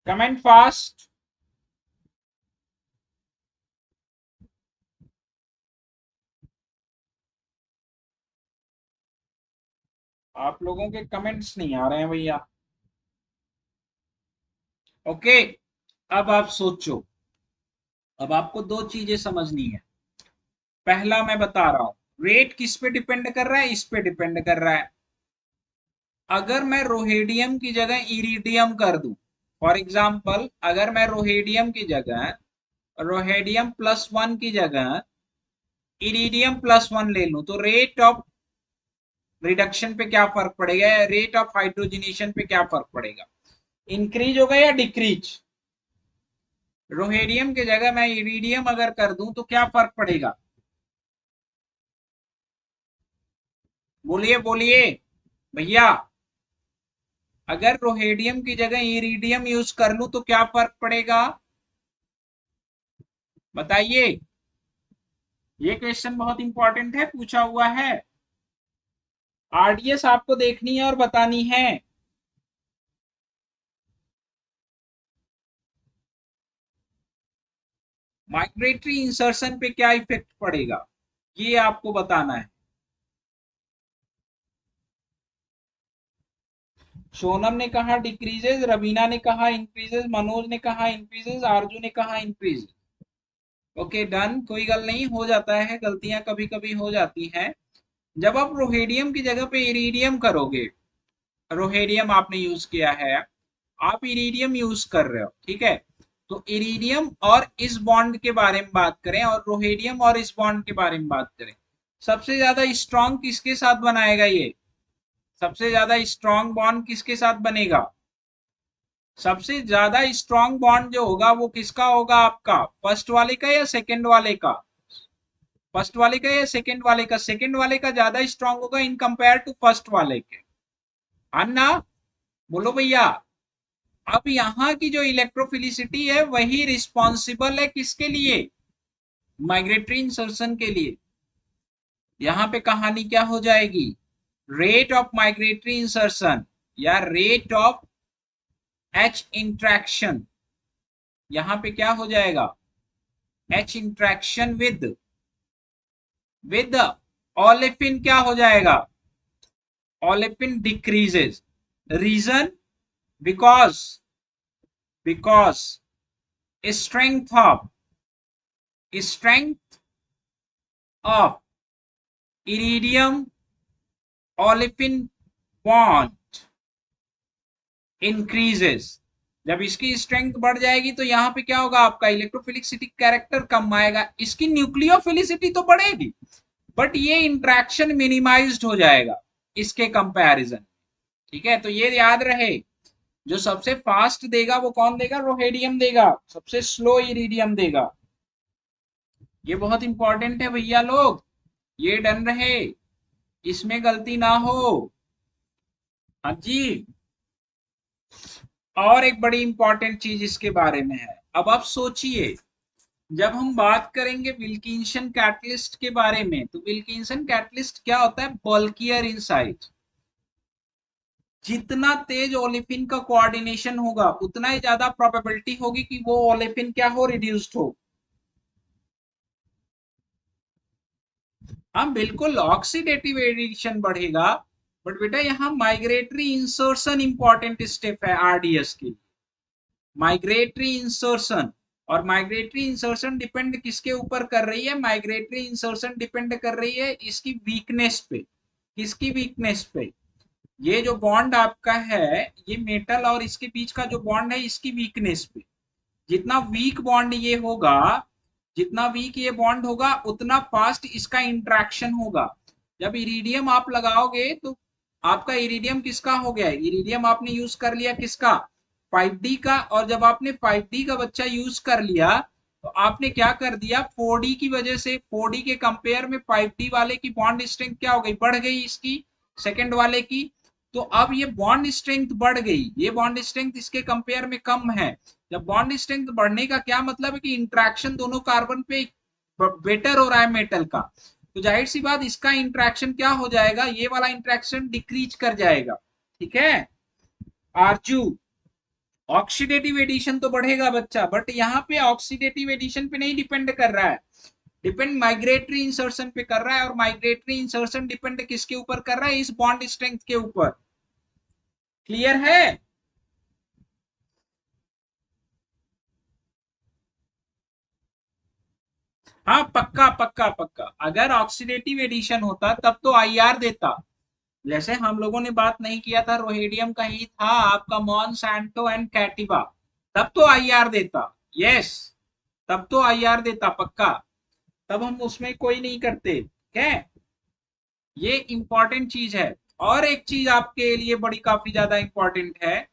Comment fast. आप लोगों के कमेंट्स नहीं आ रहे हैं भैया। ओके, अब आप सोचो, अब आपको दो चीजें समझनी है। पहला मैं बता रहा हूं, रेट किस पे डिपेंड कर रहा है, इस पे डिपेंड कर रहा है। अगर मैं रोहेडियम की जगह इरिडियम कर दूं, फॉर एग्जाम्पल अगर मैं रोहेडियम की जगह, रोहेडियम +1 की जगह इरिडियम +1 ले लूं, तो रेट ऑफ रिडक्शन पे क्या फर्क पड़ेगा, रेट ऑफ हाइड्रोजनेशन पे क्या फर्क पड़ेगा, इंक्रीज होगा या डिक्रीज। रोहेडियम की जगह मैं इरिडियम अगर कर दूं तो क्या फर्क पड़ेगा, बोलिए बोलिए भैया। अगर रोहेडियम की जगह इरिडियम यूज कर लूं तो क्या फर्क पड़ेगा, बताइए। ये क्वेश्चन बहुत इंपॉर्टेंट है, पूछा हुआ है। आरडीएस आपको देखनी है और बतानी है। माइग्रेटरी इंसर्शन पे क्या इफेक्ट पड़ेगा, ये आपको बताना है। सोनम ने कहा डिक्रीजेज, रवीना ने कहा इंक्रीजेज, मनोज ने कहा इंक्रीजेज, आरजू ने कहा इंक्रीज। ओके डन, कोई गल नहीं, हो जाता है, गलतियां कभी कभी हो जाती हैं। जब आप रोहेडियम की जगह पे इरीडियम करोगे, रोहेडियम आपने यूज किया है, आप इरीडियम यूज कर रहे हो, ठीक है, तो इरीडियम और इस बॉन्ड के बारे में बात करें और रोहेडियम और इस बॉन्ड के बारे में बात करें, सबसे ज्यादा स्ट्रॉन्ग किसके साथ बनाएगा ये, सबसे ज्यादा स्ट्रॉन्ग बॉन्ड किसके साथ बनेगा, सबसे ज्यादा स्ट्रॉन्ग बॉन्ड जो होगा वो किसका होगा, आपका फर्स्ट वाले का या सेकंड वाले का, फर्स्ट वाले का या सेकंड वाले का, सेकंड वाले का ज्यादा स्ट्रॉन्ग होगा इन कंपेयर टू फर्स्ट वाले के। अन्ना बोलो भैया। अब यहाँ की जो इलेक्ट्रोफिलिसिटी है वही रिस्पॉन्सिबल है किसके लिए, माइग्रेटरी इंसर्शन के लिए। यहाँ पे कहानी क्या हो जाएगी, रेट ऑफ माइग्रेटरी इंसर्शन या रेट ऑफ एच इंट्रैक्शन, यहाँ पे क्या हो जाएगा, एच इंट्रैक्शन विद ओलेफिन क्या हो जाएगा, olefin decreases. Reason, because strength of strength of iridium olefin bond increases. जब इसकी स्ट्रेंथ बढ़ जाएगी तो यहाँ पे क्या होगा, आपका इलेक्ट्रोफिलिसिटी कैरेक्टर कम आएगा, इसकी न्यूक्लियोफिलिसिटी तो बढ़ेगी बट ये इंट्रैक्शन मिनिमाइज्ड हो जाएगा इसके कंपैरिजन। ठीक है, तो ये याद रहे, जो सबसे फास्ट देगा वो कौन देगा, रोहेडियम देगा, सबसे स्लो इरिडियम देगा। ये बहुत इंपॉर्टेंट है भैया लोग, ये डन रहे, इसमें गलती ना हो। हाँ जी। और एक बड़ी इंपॉर्टेंट चीज इसके बारे में है, अब आप सोचिए, जब हम बात करेंगे विल्किंसन कैटलिस्ट के बारे में, तो विल्किंसन कैटलिस्ट क्या होता है, बल्कियर इनसाइड। जितना तेज ओलेफिन का कोऑर्डिनेशन होगा उतना ही ज्यादा प्रोबेबिलिटी होगी कि वो ओलेफिन क्या हो, रिड्यूस्ड हो। हाँ बिल्कुल, ऑक्सीडेटिव एडिशन बढ़ेगा, बट बेटा यहाँ माइग्रेटरी इंसर्शन इंपॉर्टेंट स्टेप है आरडीएस की, माइग्रेटरी इंसर्शन। और माइग्रेटरी इंसर्शन डिपेंड किसके ऊपर कर रही है, माइग्रेटरी इंसर्शन डिपेंड कर रही है इसकी वीकनेस पे, किसकी वीकनेस पे, ये जो बॉन्ड आपका है, ये मेटल और इसके बीच का जो बॉन्ड है इसकी वीकनेस पे। जितना वीक बॉन्ड ये होगा, जितना वीक ये बॉन्ड होगा उतना फास्ट इसका इंट्रैक्शन होगा। जब इरिडियम आप लगाओगे तो आपका इरिडियम किसका हो गया, इरिडियम आपने यूज कर लिया किसका, 5D का, और जब आपने 5D का बच्चा यूज कर लिया तो आपने क्या कर दिया, 4D की वजह से, 4D के कंपेयर में 5D वाले की बॉन्ड स्ट्रेंथ क्या हो गई, बढ़ गई इसकी, सेकंड वाले की। तो अब ये बॉन्ड स्ट्रेंथ बढ़ गई, ये बॉन्ड स्ट्रेंथ इसके कंपेयर में कम है। जब बॉन्ड स्ट्रेंथ बढ़ने का क्या मतलब है कि इंट्रैक्शन दोनों कार्बन पे बेटर हो रहा है मेटल का, तो जाहिर सी बात इसका इंट्रैक्शन क्या हो जाएगा, ये वाला इंट्रैक्शन डिक्रीज कर जाएगा। ठीक है आरजू, ऑक्सीडेटिव एडिशन तो बढ़ेगा बच्चा, बट यहाँ पे ऑक्सीडेटिव एडिशन पे नहीं डिपेंड कर रहा है, डिपेंड माइग्रेटरी इंसर्शन पे कर रहा है, और माइग्रेटरी इंसर्शन डिपेंड किसके ऊपर कर रहा है, इस बॉन्ड स्ट्रेंथ के ऊपर। क्लियर है। हाँ पक्का पक्का पक्का, अगर ऑक्सीडेटिव एडिशन होता तब तो आईआर देता, जैसे हम लोगों ने बात नहीं किया था, रोहेडियम का ही था आपका मॉन्सैंटो एंड कैटिवा, तब तो आईआर देता, यस, तब तो आईआर देता पक्का, तब हम उसमें कोई नहीं करते। क्या है, ये इंपॉर्टेंट चीज है। और एक चीज आपके लिए बड़ी काफी ज्यादा इंपॉर्टेंट है,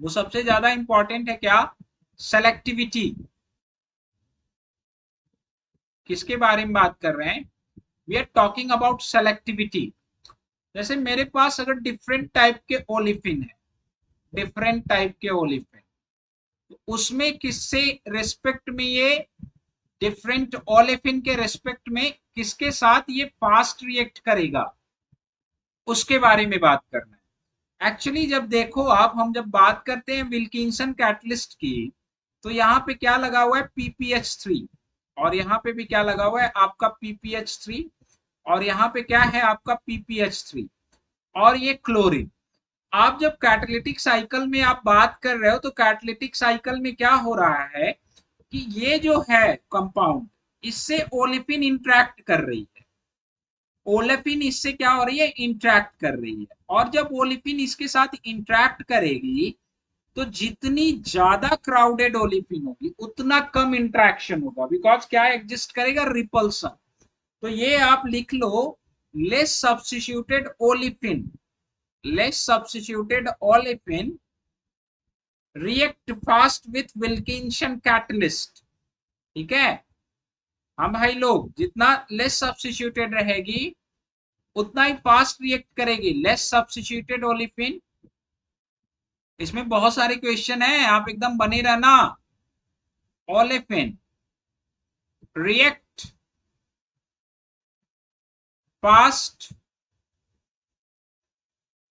वो सबसे ज्यादा इंपॉर्टेंट है क्या, सेलेक्टिविटी। किसके बारे में बात कर रहे हैं, we are talking about selectivity. जैसे मेरे पास अगर डिफरेंट टाइप के ओलिफिन है, डिफरेंट टाइप के ओलिफिन, तो उसमें किससे रेस्पेक्ट में ये, डिफरेंट ओलेफिन के रेस्पेक्ट में किसके साथ ये फास्ट रिएक्ट करेगा, उसके बारे में बात करना है। एक्चुअली जब देखो आप, हम जब बात करते हैं विल्किंसन कैटलिस्ट की, तो यहाँ पे क्या लगा हुआ है, पीपीएच3, और यहाँ पे भी क्या लगा हुआ है आपका पीपीएच3, और यहाँ पे क्या है आपका पीपीएच3, और ये क्लोरीन। आप जब कैटालिटिक साइकिल में आप बात कर रहे हो तो कैटालिटिक साइकिल में क्या हो रहा है कि ये जो है कंपाउंड, इससे ओलेफिन इंटरेक्ट कर रही है। ओलेफिन इससे क्या हो रही है, इंटरेक्ट कर रही है। और जब ओलेफिन इसके साथ इंटरेक्ट करेगी तो जितनी ज्यादा क्राउडेड ओलेफिन होगी उतना कम इंटरेक्शन होगा, बिकॉज क्या एग्जिस्ट करेगा, रिपल्सन। तो ये आप लिख लो, less substituted olefin, less substituted olefin react fast with Wilkinson catalyst. ठीक है, हम भाई लोग जितना लेस सब्स्टिट्यूटेड रहेगी उतना ही फास्ट रिएक्ट करेगी लेस सब्स्टिट्यूटेड ओलिफिन। इसमें बहुत सारे क्वेश्चन है, आप एकदम बने रहना। Olefin react fast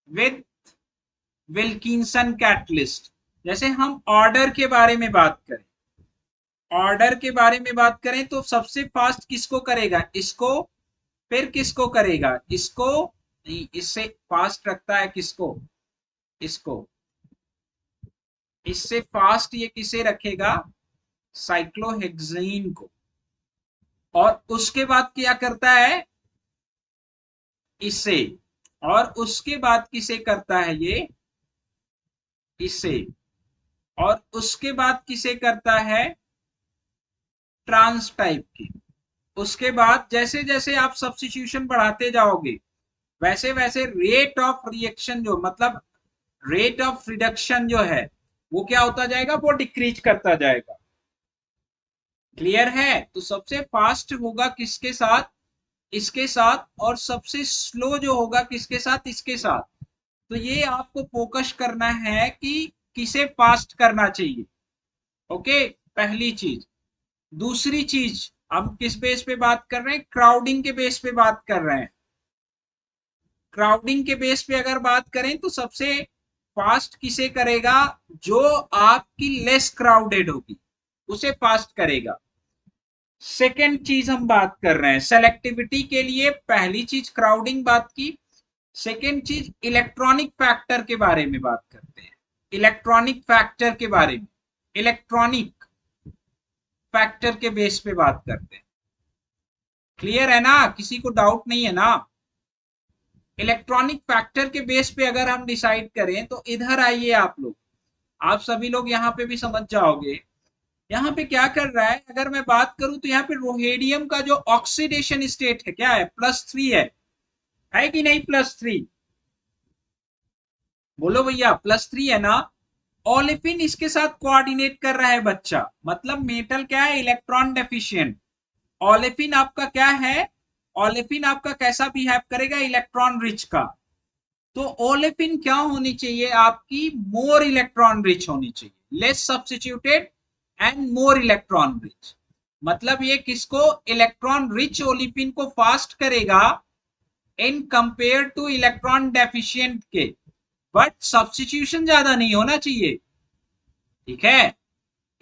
with Wilkinson catalyst. जैसे हम ऑर्डर के बारे में बात करें, ऑर्डर के बारे में बात करें तो सबसे फास्ट किसको करेगा, इसको, फिर किसको करेगा, इसको नहीं, इससे फास्ट रखता है किसको, इसको। इससे फास्ट ये किसे रखेगा, साइक्लोहेक्सेन को। और उसके बाद क्या करता है, इसे। और उसके बाद किसे करता है ये, इसे। और उसके बाद किसे करता है, ट्रांस टाइप की। उसके बाद जैसे जैसे आप सब्स्टिट्यूशन बढ़ाते जाओगे वैसे वैसे रेट ऑफ रिएक्शन जो मतलब रेट ऑफ रिडक्शन जो है वो क्या होता जाएगा, वो डिक्रीज करता जाएगा। क्लियर है? तो सबसे फास्ट होगा किसके साथ, इसके साथ। और सबसे स्लो जो होगा किसके साथ, इसके साथ। तो ये आपको फोकस करना है कि किसे फास्ट करना चाहिए। ओके, पहली चीज। दूसरी चीज, हम किस बेस पे बात कर रहे हैं, क्राउडिंग के बेस पे बात कर रहे हैं। क्राउडिंग के बेस पे अगर बात करें तो सबसे फास्ट किसे करेगा, जो आपकी लेस क्राउडेड होगी उसे फास्ट करेगा। सेकेंड चीज हम बात कर रहे हैं सेलेक्टिविटी के लिए, पहली चीज क्राउडिंग बात की। सेकेंड चीज इलेक्ट्रॉनिक फैक्टर के बारे में बात करते हैं, इलेक्ट्रॉनिक फैक्टर के बारे में, इलेक्ट्रॉनिक फैक्टर के बेस पे बात करते हैं। क्लियर है ना, किसी को डाउट नहीं है ना? इलेक्ट्रॉनिक फैक्टर के बेस पे अगर हम डिसाइड करें तो इधर आइए आप लोग, आप सभी लोग यहाँ पे भी समझ जाओगे। यहाँ पे क्या कर रहा है, अगर मैं बात करूं तो यहाँ पे रोहेडियम का जो ऑक्सीडेशन स्टेट है क्या है, +3 है कि नहीं, +3? बोलो भैया, +3 है ना? ओलेफिन इसके साथ कोऑर्डिनेट कर रहा है बच्चा, मतलब मेटल क्या है, इलेक्ट्रॉन डेफिशिएंट। ओलेफिन आपका क्या है, ओलेफिन आपका कैसा बिहेव करेगा, इलेक्ट्रॉन रिच का। तो ओलेफिन क्या होनी चाहिए आपकी, मोर इलेक्ट्रॉन रिच होनी चाहिए, less substituted and more electron rich. मतलब ये किसको, इलेक्ट्रॉन रिच ओलिफिन को फास्ट करेगा इन कंपेयर टू इलेक्ट्रॉन डेफिशिएंट के। बट सब्स्टिट्यूशन ज्यादा नहीं होना चाहिए। ठीक है,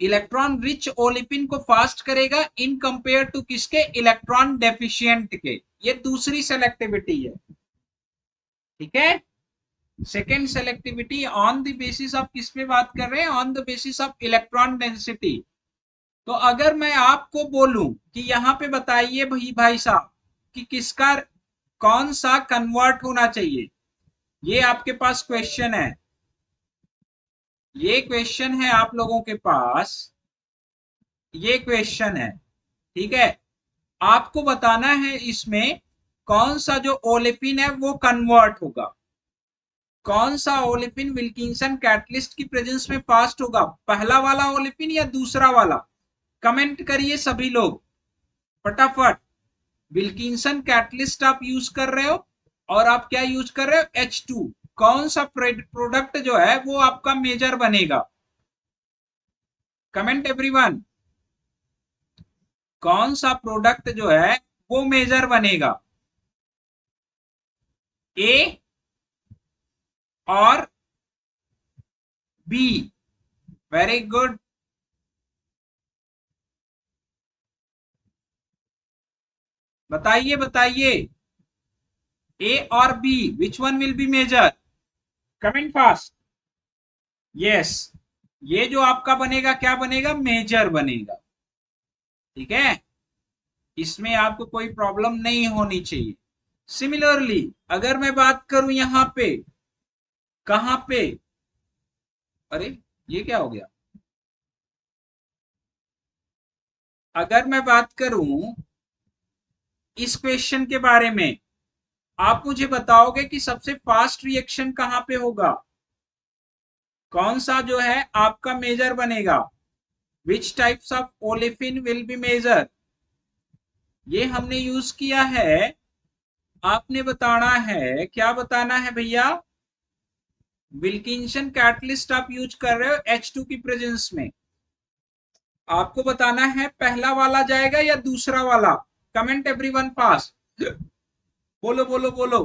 इलेक्ट्रॉन रिच ओलिफिन को फास्ट करेगा इन कंपेयर टू किसके, इलेक्ट्रॉन डेफिशिएंट के। ये दूसरी सेलेक्टिविटी है। ठीक है, second selectivity on the basis of किस पे बात कर रहे हैं, on the basis of electron density. तो अगर मैं आपको बोलूं कि यहाँ पे बताइए भाई साहब कि किसका, कौन सा कन्वर्ट होना चाहिए, ये आपके पास क्वेश्चन है, ये क्वेश्चन है आप लोगों के पास, ये क्वेश्चन है। ठीक है, आपको बताना है इसमें कौन सा जो ओलेफिन है वो कन्वर्ट होगा, कौन सा ओलेफिन विल्किंसन कैटलिस्ट की प्रेजेंस में फास्ट होगा, पहला वाला ओलेफिन या दूसरा वाला। कमेंट करिए सभी लोग फटाफट। विल्किंसन कैटलिस्ट आप यूज कर रहे हो और आप क्या यूज कर रहे हो, H2। कौन सा प्रोडक्ट जो है वो आपका मेजर बनेगा, कमेंट एवरीवन। कौन सा प्रोडक्ट जो है वो मेजर बनेगा, ए और बी? Very good. बताइए बताइए, ए और B, which one will be major? Comment fast. Yes, ये जो आपका बनेगा क्या बनेगा, मेजर बनेगा। ठीक है, इसमें आपको कोई प्रॉब्लम नहीं होनी चाहिए। सिमिलरली अगर मैं बात करूं यहां पे, कहां पे, अरे ये क्या हो गया, अगर मैं बात करूं इस क्वेश्चन के बारे में, आप मुझे बताओगे कि सबसे फास्ट रिएक्शन कहां पे होगा, कौन सा जो है आपका मेजर बनेगा, which types of olefin will be major, ये हमने यूज किया है। आपने बताना है, क्या बताना है भैया, विल्किंसन कैटलिस्ट आप यूज कर रहे हो H2 की प्रेजेंस में, आपको बताना है पहला वाला जाएगा या दूसरा वाला। कमेंट एवरीवन फास्ट, बोलो बोलो बोलो,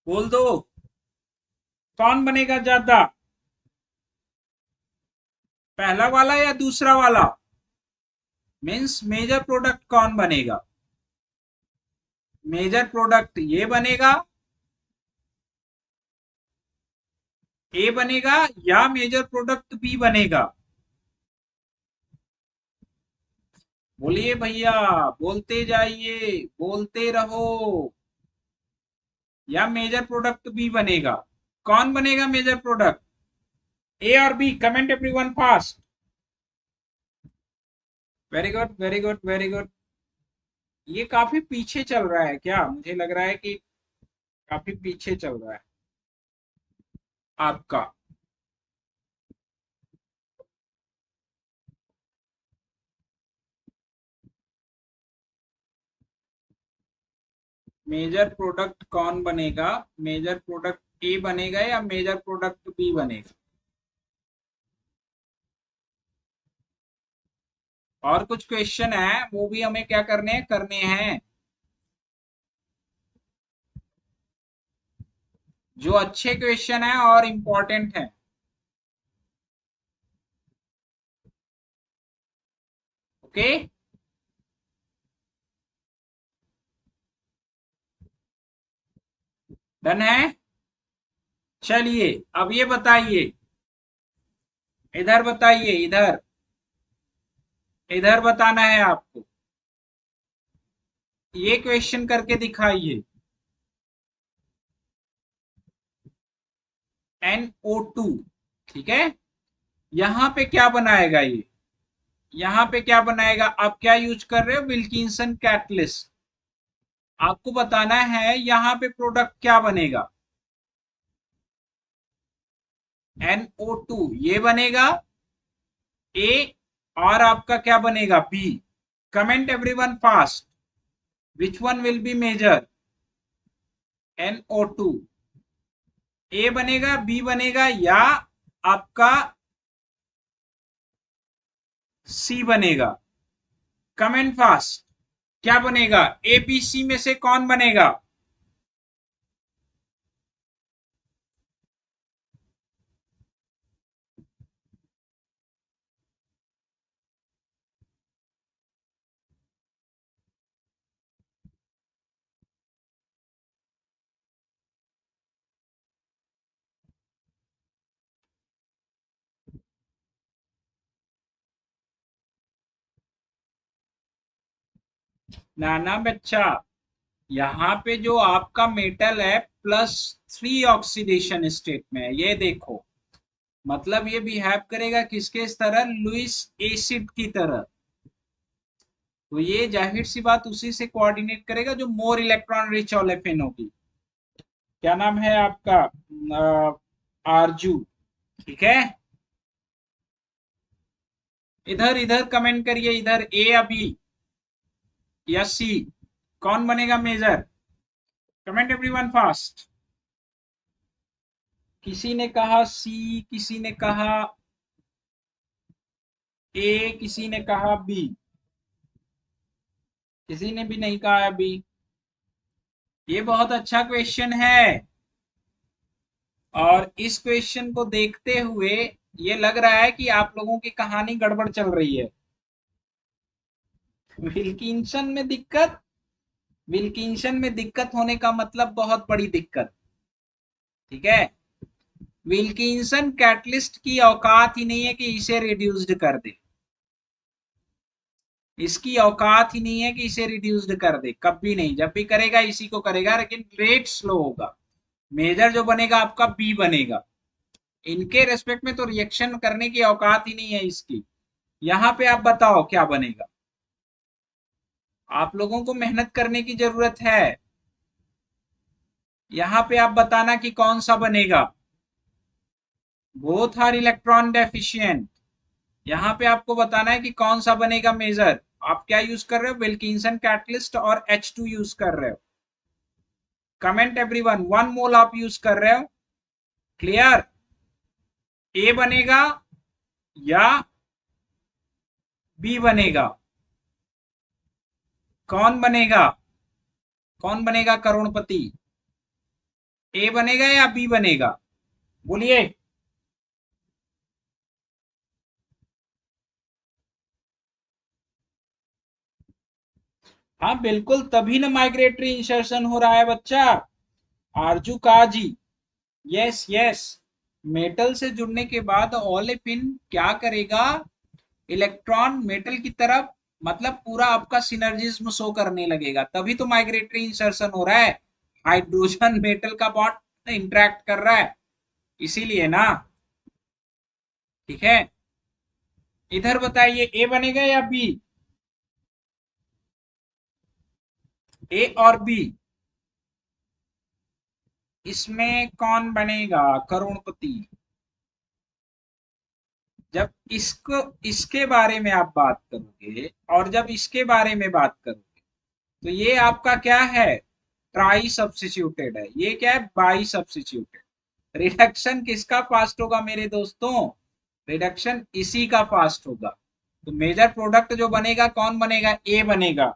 बोल दो, कौन बनेगा ज्यादा, पहला वाला या दूसरा वाला, मीन्स मेजर प्रोडक्ट कौन बनेगा, मेजर प्रोडक्ट ये बनेगा, ए बनेगा, या मेजर प्रोडक्ट बी बनेगा, बोलिए भैया, बोलते जाइए, बोलते रहो, या मेजर प्रोडक्ट बी बनेगा, कौन बनेगा मेजर प्रोडक्ट, ए और B, comment everyone fast. Very good very good very good. ये काफी पीछे चल रहा है क्या, मुझे लग रहा है कि काफी पीछे चल रहा है आपका। मेजर प्रोडक्ट कौन बनेगा, मेजर प्रोडक्ट ए बनेगा या मेजर प्रोडक्ट बी बनेगा, और कुछ क्वेश्चन है वो भी हमें क्या करने हैं, जो अच्छे क्वेश्चन है और इम्पोर्टेंट है। ओके, डन है। चलिए अब ये बताइए, इधर बताइए, इधर, इधर बताना है आपको, ये क्वेश्चन करके दिखाइए। NO2, ठीक है, यहां पे क्या बनाएगा ये, यहां पे क्या बनाएगा, आप क्या यूज कर रहे हो, विल्किंसन कैटलिस्ट, आपको बताना है यहां पे प्रोडक्ट क्या बनेगा, NO2 ये बनेगा ए, और आपका क्या बनेगा B, comment everyone fast, which one will be major, NO2, A बनेगा, बी बनेगा, या आपका सी बनेगा, कमेंट फास्ट, क्या बनेगा, एबीसी में से कौन बनेगा, नाना बच्चा, यहाँ पे जो आपका मेटल है +3 ऑक्सीडेशन स्टेट में है, ये देखो, मतलब ये बिहेव करेगा किसके इस तरह, लुइस एसिड की तरह, तो ये जाहिर सी बात उसी से कोऑर्डिनेट करेगा जो मोर इलेक्ट्रॉन रिच ओलेफिन होगी। क्या नाम है आपका, आरजू, ठीक है। इधर इधर कमेंट करिए, इधर ए या बी या सी, कौन बनेगा मेजर, कमेंट एवरीवन फास्ट। किसी ने कहा सी, किसी ने कहा ए, किसी ने कहा बी, किसी ने भी नहीं कहा बी। ये बहुत अच्छा क्वेश्चन है, और इस क्वेश्चन को देखते हुए ये लग रहा है कि आप लोगों की कहानी गड़बड़ चल रही है। विल्किंसन में दिक्कत, विल्किंसन में दिक्कत होने का मतलब बहुत बड़ी दिक्कत, ठीक है। विल्किंसन कैटलिस्ट की औकात ही नहीं है कि इसे रिड्यूस्ड कर दे, इसकी औकात ही नहीं है कि इसे रिड्यूस्ड कर दे, कभी नहीं। जब भी करेगा इसी को करेगा, लेकिन रेट स्लो होगा। मेजर जो बनेगा आपका बी बनेगा। इनके रेस्पेक्ट में तो रिएक्शन करने की औकात ही नहीं है इसकी। यहां पे आप बताओ क्या बनेगा। आप लोगों को मेहनत करने की जरूरत है। यहां पे आप बताना कि कौन सा बनेगा। Both are electron deficient. यहां पे आपको बताना है कि कौन सा बनेगा मेजर। आप क्या यूज कर रहे हो, विल्किंसन कैटलिस्ट और H2 यूज कर रहे हो। कमेंट एवरीवन, 1 मोल आप यूज कर रहे हो। क्लियर। ए बनेगा या बी बनेगा, कौन बनेगा, कौन बनेगा करोड़पति। ए बनेगा या बी बनेगा, बोलिए। हाँ बिल्कुल, तभी ना माइग्रेटरी इंसर्शन हो रहा है बच्चा। आरजू काजी। Yes yes. मेटल से जुड़ने के बाद ओलेफिन क्या करेगा, इलेक्ट्रॉन मेटल की तरफ, मतलब पूरा आपका सिनर्जिज्म शो करने लगेगा, तभी तो माइग्रेटरी इंसर्शन हो रहा है। हाइड्रोजन मेटल का बॉन्ड इंटरेक्ट कर रहा है, इसीलिए ना। ठीक है। इधर बताइए, ए बनेगा या बी, ए और बी, इसमें कौन बनेगा करोड़पति। जब इसको, इसके बारे में आप बात करोगे और जब इसके बारे में बात करोगे, तो ये आपका क्या है, ट्राई सब्स्टिट्यूटेड है। ये क्या है, बाई सब्स्टिट्यूटेड। रिडक्शन किसका फास्ट होगा मेरे दोस्तों, रिडक्शन इसी का फास्ट होगा। तो मेजर प्रोडक्ट जो बनेगा कौन बनेगा, ए बनेगा।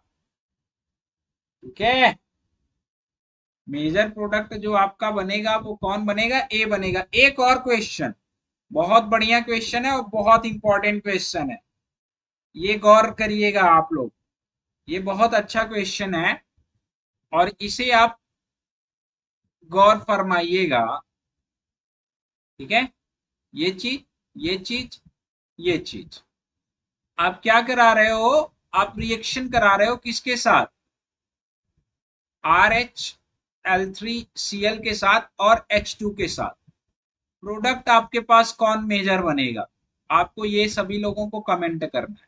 ठीक है। मेजर प्रोडक्ट जो आपका बनेगा वो कौन बनेगा, ए बनेगा। एक और क्वेश्चन, बहुत बढ़िया क्वेश्चन है और बहुत इंपॉर्टेंट क्वेश्चन है, ये गौर करिएगा आप लोग। ये बहुत अच्छा क्वेश्चन है और इसे आप गौर फरमाइएगा। ठीक है। ये चीज, ये चीज, ये चीज, आप क्या करा रहे हो, आप रिएक्शन करा रहे हो किसके साथ, RHL3Cl के साथ और H2 के साथ। प्रोडक्ट आपके पास कौन मेजर बनेगा, आपको ये सभी लोगों को कमेंट करना है।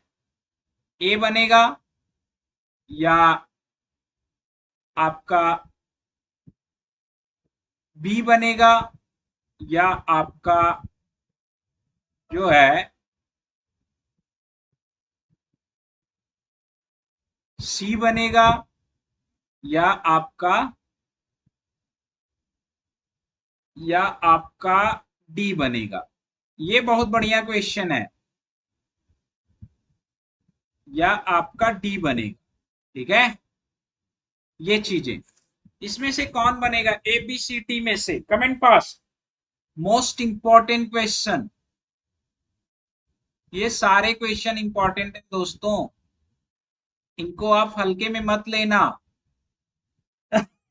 ए बनेगा या आपका बी बनेगा या आपका जो है सी बनेगा या आपका, या आपका डी बनेगा। ये बहुत बढ़िया क्वेश्चन है। या आपका डी बनेगा। ठीक है। ये चीजें, इसमें से कौन बनेगा, ए बी सी डी में से, comment pass. Most important question, ये सारे क्वेश्चन इंपॉर्टेंट है दोस्तों, इनको आप हल्के में मत लेना।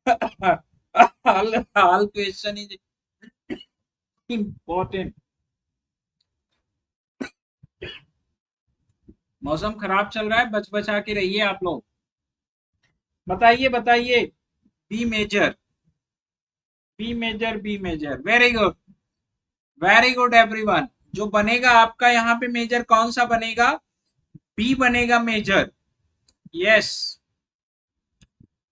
हाल क्वेश्चन इज इंपॉर्टेंट। मौसम खराब चल रहा है, बच बचा के रहिए आप लोग। बताइए बताइए, B major, B major, B major, very good, very good everyone. जो बनेगा आपका यहाँ पे मेजर कौन सा बनेगा, बी बनेगा मेजर। यस।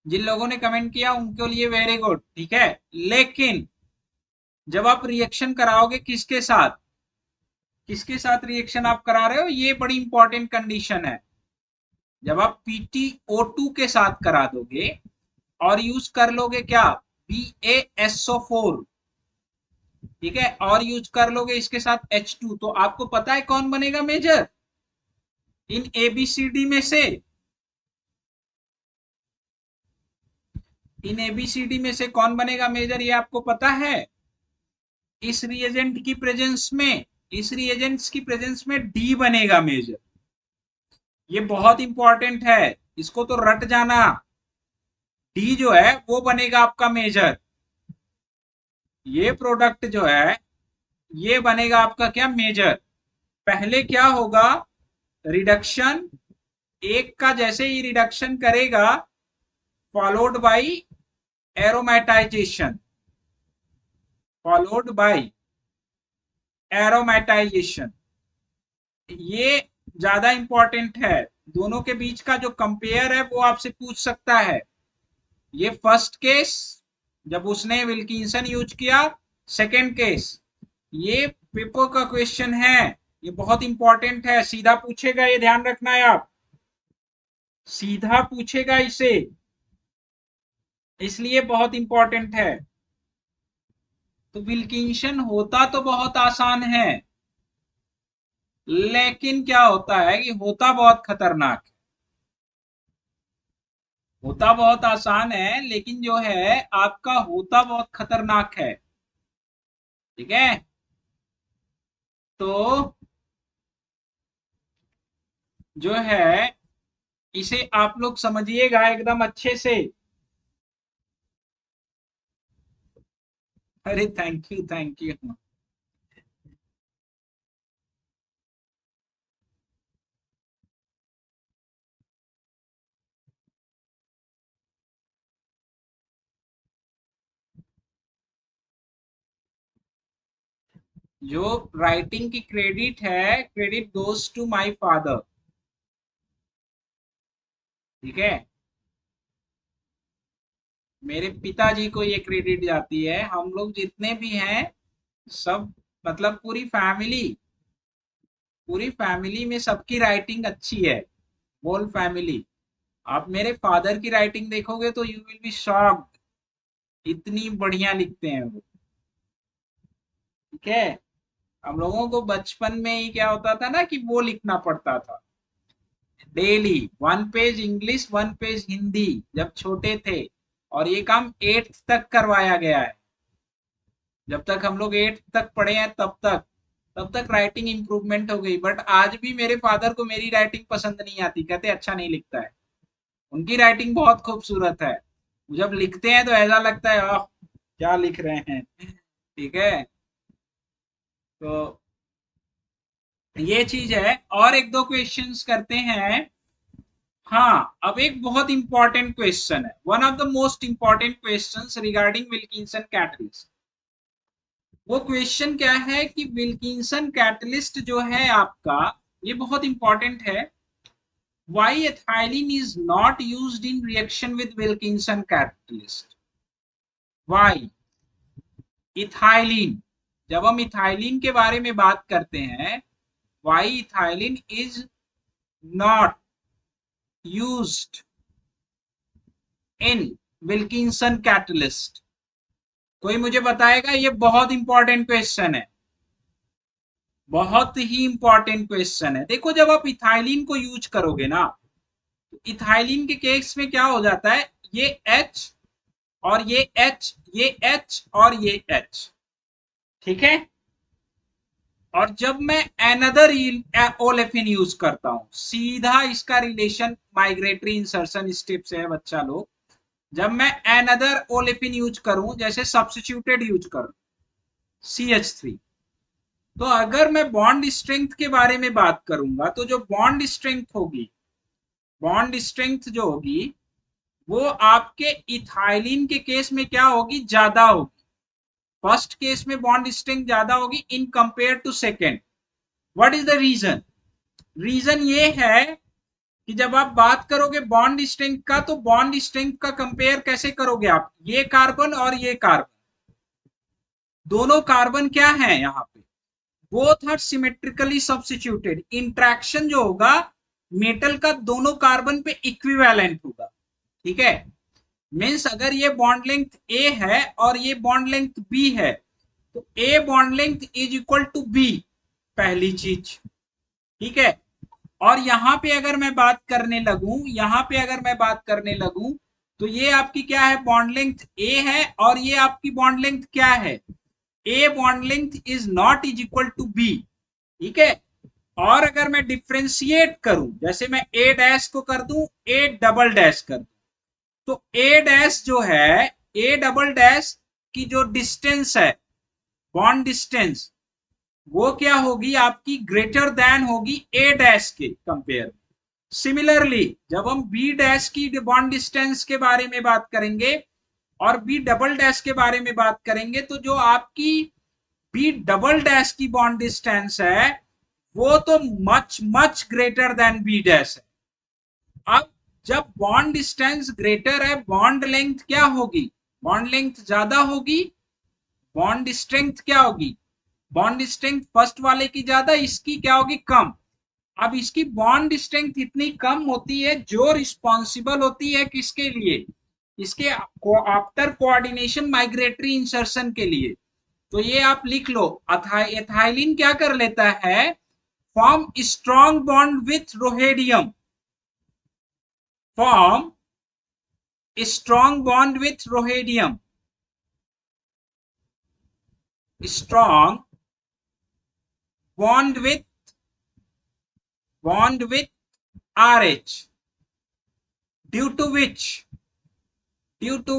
जिन लोगों ने कमेंट किया उनके लिए वेरी गुड। ठीक है। लेकिन जब आप रिएक्शन कराओगे किसके साथ, किसके साथ रिएक्शन आप करा रहे हो, ये बड़ी इंपॉर्टेंट कंडीशन है। जब आप PtO2 के साथ करा दोगे और यूज कर लोगे क्या, BaSO4, ठीक है, और यूज कर लोगे इसके साथ H2, तो आपको पता है कौन बनेगा मेजर इन ABCD में से, इन ABCD में से कौन बनेगा मेजर, ये आपको पता है। इस रिएजेंट की प्रेजेंस में, इस रिएजेंट्स की प्रेजेंस में डी बनेगा मेजर। ये बहुत इंपॉर्टेंट है, इसको तो रट जाना। डी जो है वो बनेगा आपका मेजर। ये प्रोडक्ट जो है ये बनेगा आपका क्या, मेजर। पहले क्या होगा, रिडक्शन, एक का जैसे ही रिडक्शन करेगा followed by aromatisation, followed by aromatisation. ये ज्यादा इंपॉर्टेंट है, दोनों के बीच का जो कंपेयर है वो आपसे पूछ सकता है। ये फर्स्ट केस जब उसने विल्किंसन यूज किया, सेकंड केस ये पेपर का क्वेश्चन है, ये बहुत इंपॉर्टेंट है, सीधा पूछेगा, ये ध्यान रखना है आप, सीधा पूछेगा इसे, इसलिए बहुत इंपॉर्टेंट है। तो विल्किंसन होता तो बहुत आसान है, लेकिन क्या होता है कि होता बहुत खतरनाक है। होता बहुत आसान है लेकिन जो है आपका होता बहुत खतरनाक है। ठीक है, तो जो है इसे आप लोग समझिएगा एकदम अच्छे से। अरे थैंक यू, थैंक यू। जो राइटिंग की क्रेडिट है, credit goes to my father. ठीक है, मेरे पिताजी को ये क्रेडिट जाती है। हम लोग जितने भी हैं सब, मतलब पूरी फैमिली में सबकी राइटिंग अच्छी है, होल फैमिली। आप मेरे फादर की राइटिंग देखोगे तो यू विल बी शॉक्ड, इतनी बढ़िया लिखते हैं वो। ठीक है, हम लोगों को बचपन में ही क्या होता था ना कि वो लिखना पड़ता था daily, 1 page English 1 page Hindi, जब छोटे थे। और ये काम 8th तक करवाया गया है, जब तक हम लोग 8th तक पढ़े हैं तब तक राइटिंग इंप्रूवमेंट हो गई। बट आज भी मेरे फादर को मेरी राइटिंग पसंद नहीं आती, कहते अच्छा नहीं लिखता है। उनकी राइटिंग बहुत खूबसूरत है, जब लिखते हैं तो ऐसा लगता है आह क्या लिख रहे हैं। ठीक है, तो ये चीज है। और एक दो क्वेश्चंस करते हैं। हाँ, अब एक बहुत इंपॉर्टेंट क्वेश्चन है, one of the most important questions regarding Wilkinson catalyst. वो क्वेश्चन क्या है कि विल्किंसन कैटलिस्ट जो है आपका, ये बहुत इंपॉर्टेंट है। Why ethylene is not used in reaction with Wilkinson catalyst? Why ethylene, जब हम इथाइलिन के बारे में बात करते हैं, why ethylene is not used in Wilkinson catalyst? कोई मुझे बताएगा? ये बहुत इंपॉर्टेंट क्वेश्चन है, बहुत ही इंपॉर्टेंट क्वेश्चन है। देखो, जब आप इथाइलिन को यूज करोगे ना, तो इथाइलिन के केस में क्या हो जाता है, ये H और ये H, ये H और ये H। ठीक है, और जब मैं एनदर ओलेफिन यूज करता हूं, सीधा इसका रिलेशन माइग्रेटरी इंसर्शन स्टेप से है बच्चा लोग। जब मैं एनदर ओलेफिन यूज करूं, जैसे सब्स्टिट्यूटेड यूज करूं CH3, तो अगर मैं बॉन्ड स्ट्रेंथ के बारे में बात करूंगा, तो जो बॉन्ड स्ट्रेंथ होगी, बॉन्ड स्ट्रेंथ जो होगी वो आपके इथाइलिन के केस में क्या होगी, ज्यादा होगी। फर्स्ट केस में बॉन्ड स्ट्रेंथ ज्यादा होगी in compare to second. What is the reason? Reason ये है कि जब आप बात करोगे बॉन्ड स्ट्रेंथ का, तो बॉन्ड स्ट्रेंथ का कंपेयर कैसे करोगे आप, ये कार्बन और ये कार्बन, दोनों कार्बन क्या है यहाँ पे, both are symmetrically substituted. Interaction जो होगा मेटल का दोनों कार्बन पे इक्विवेलेंट होगा। ठीक है, मीन्स अगर ये बॉन्ड लेंथ ए है और ये बॉन्ड लेंथ बी है, तो a bond length is equal to B, पहली चीज। ठीक है, और यहां पे अगर मैं बात करने लगूं, यहां पे अगर मैं बात करने लगूं, तो ये आपकी क्या है, बॉन्ड लेंथ ए है, और ये आपकी बॉन्ड लेंथ क्या है, a bond length is not is equal to B. ठीक है, और अगर मैं डिफ्रेंशिएट करूं, जैसे मैं ए डैश को कर दूं ए डबल डैश कर दूं, तो ए डैश जो है, ए डबल डैश की जो डिस्टेंस है, बॉन्ड डिस्टेंस, वो क्या होगी आपकी, ग्रेटर देन होगी ए डैश के कंपेयर। सिमिलरली जब हम बी डैश की बॉन्ड डिस्टेंस के बारे में बात करेंगे और बी डबल डैश के बारे में बात करेंगे, तो जो आपकी बी डबल डैश की बॉन्ड डिस्टेंस है वो तो much much greater than B dash है। अब जब बॉन्ड डिस्टेंस ग्रेटर है, बॉन्ड लेंथ क्या होगी, बॉन्ड लेंथ ज्यादा होगी, बॉन्ड स्ट्रेंथ क्या होगी, बॉन्ड स्ट्रेंथ फर्स्ट वाले की ज्यादा, इसकी क्या होगी, कम। अब इसकी बॉन्ड स्ट्रेंथ इतनी कम होती है जो रिस्पॉन्सिबल होती है किसके लिए, इसके आफ्टर कोऑर्डिनेशन माइग्रेटरी इंसर्शन के लिए। तो ये आप लिख लो, एथाइलिन क्या कर लेता है, form strong bond with rhodium, form strong bond with rhodium, strong bond with RH, due to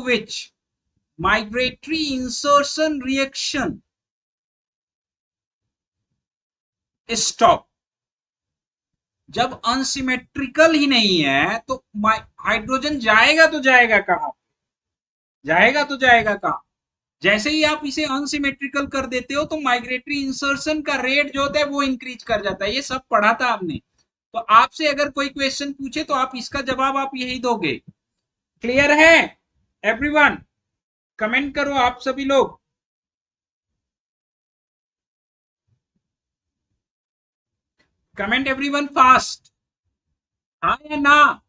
which migratory insertion reaction stop। जब अनसिमेट्रिकल ही नहीं है तो हाइड्रोजन जाएगा तो जाएगा कहां, जाएगा तो जाएगा कहां, जैसे ही आप इसे अनसिमेट्रिकल कर देते हो तो माइग्रेटरी इंसर्शन का रेट जो होता है वो इंक्रीज कर जाता है। ये सब पढ़ा था आपने। तो आपसे अगर कोई क्वेश्चन पूछे तो आप इसका जवाब आप यही दोगे। क्लियर है एवरीवन? कमेंट करो आप सभी लोग। कमेंट एवरीवन फास्ट, हाँ या ना।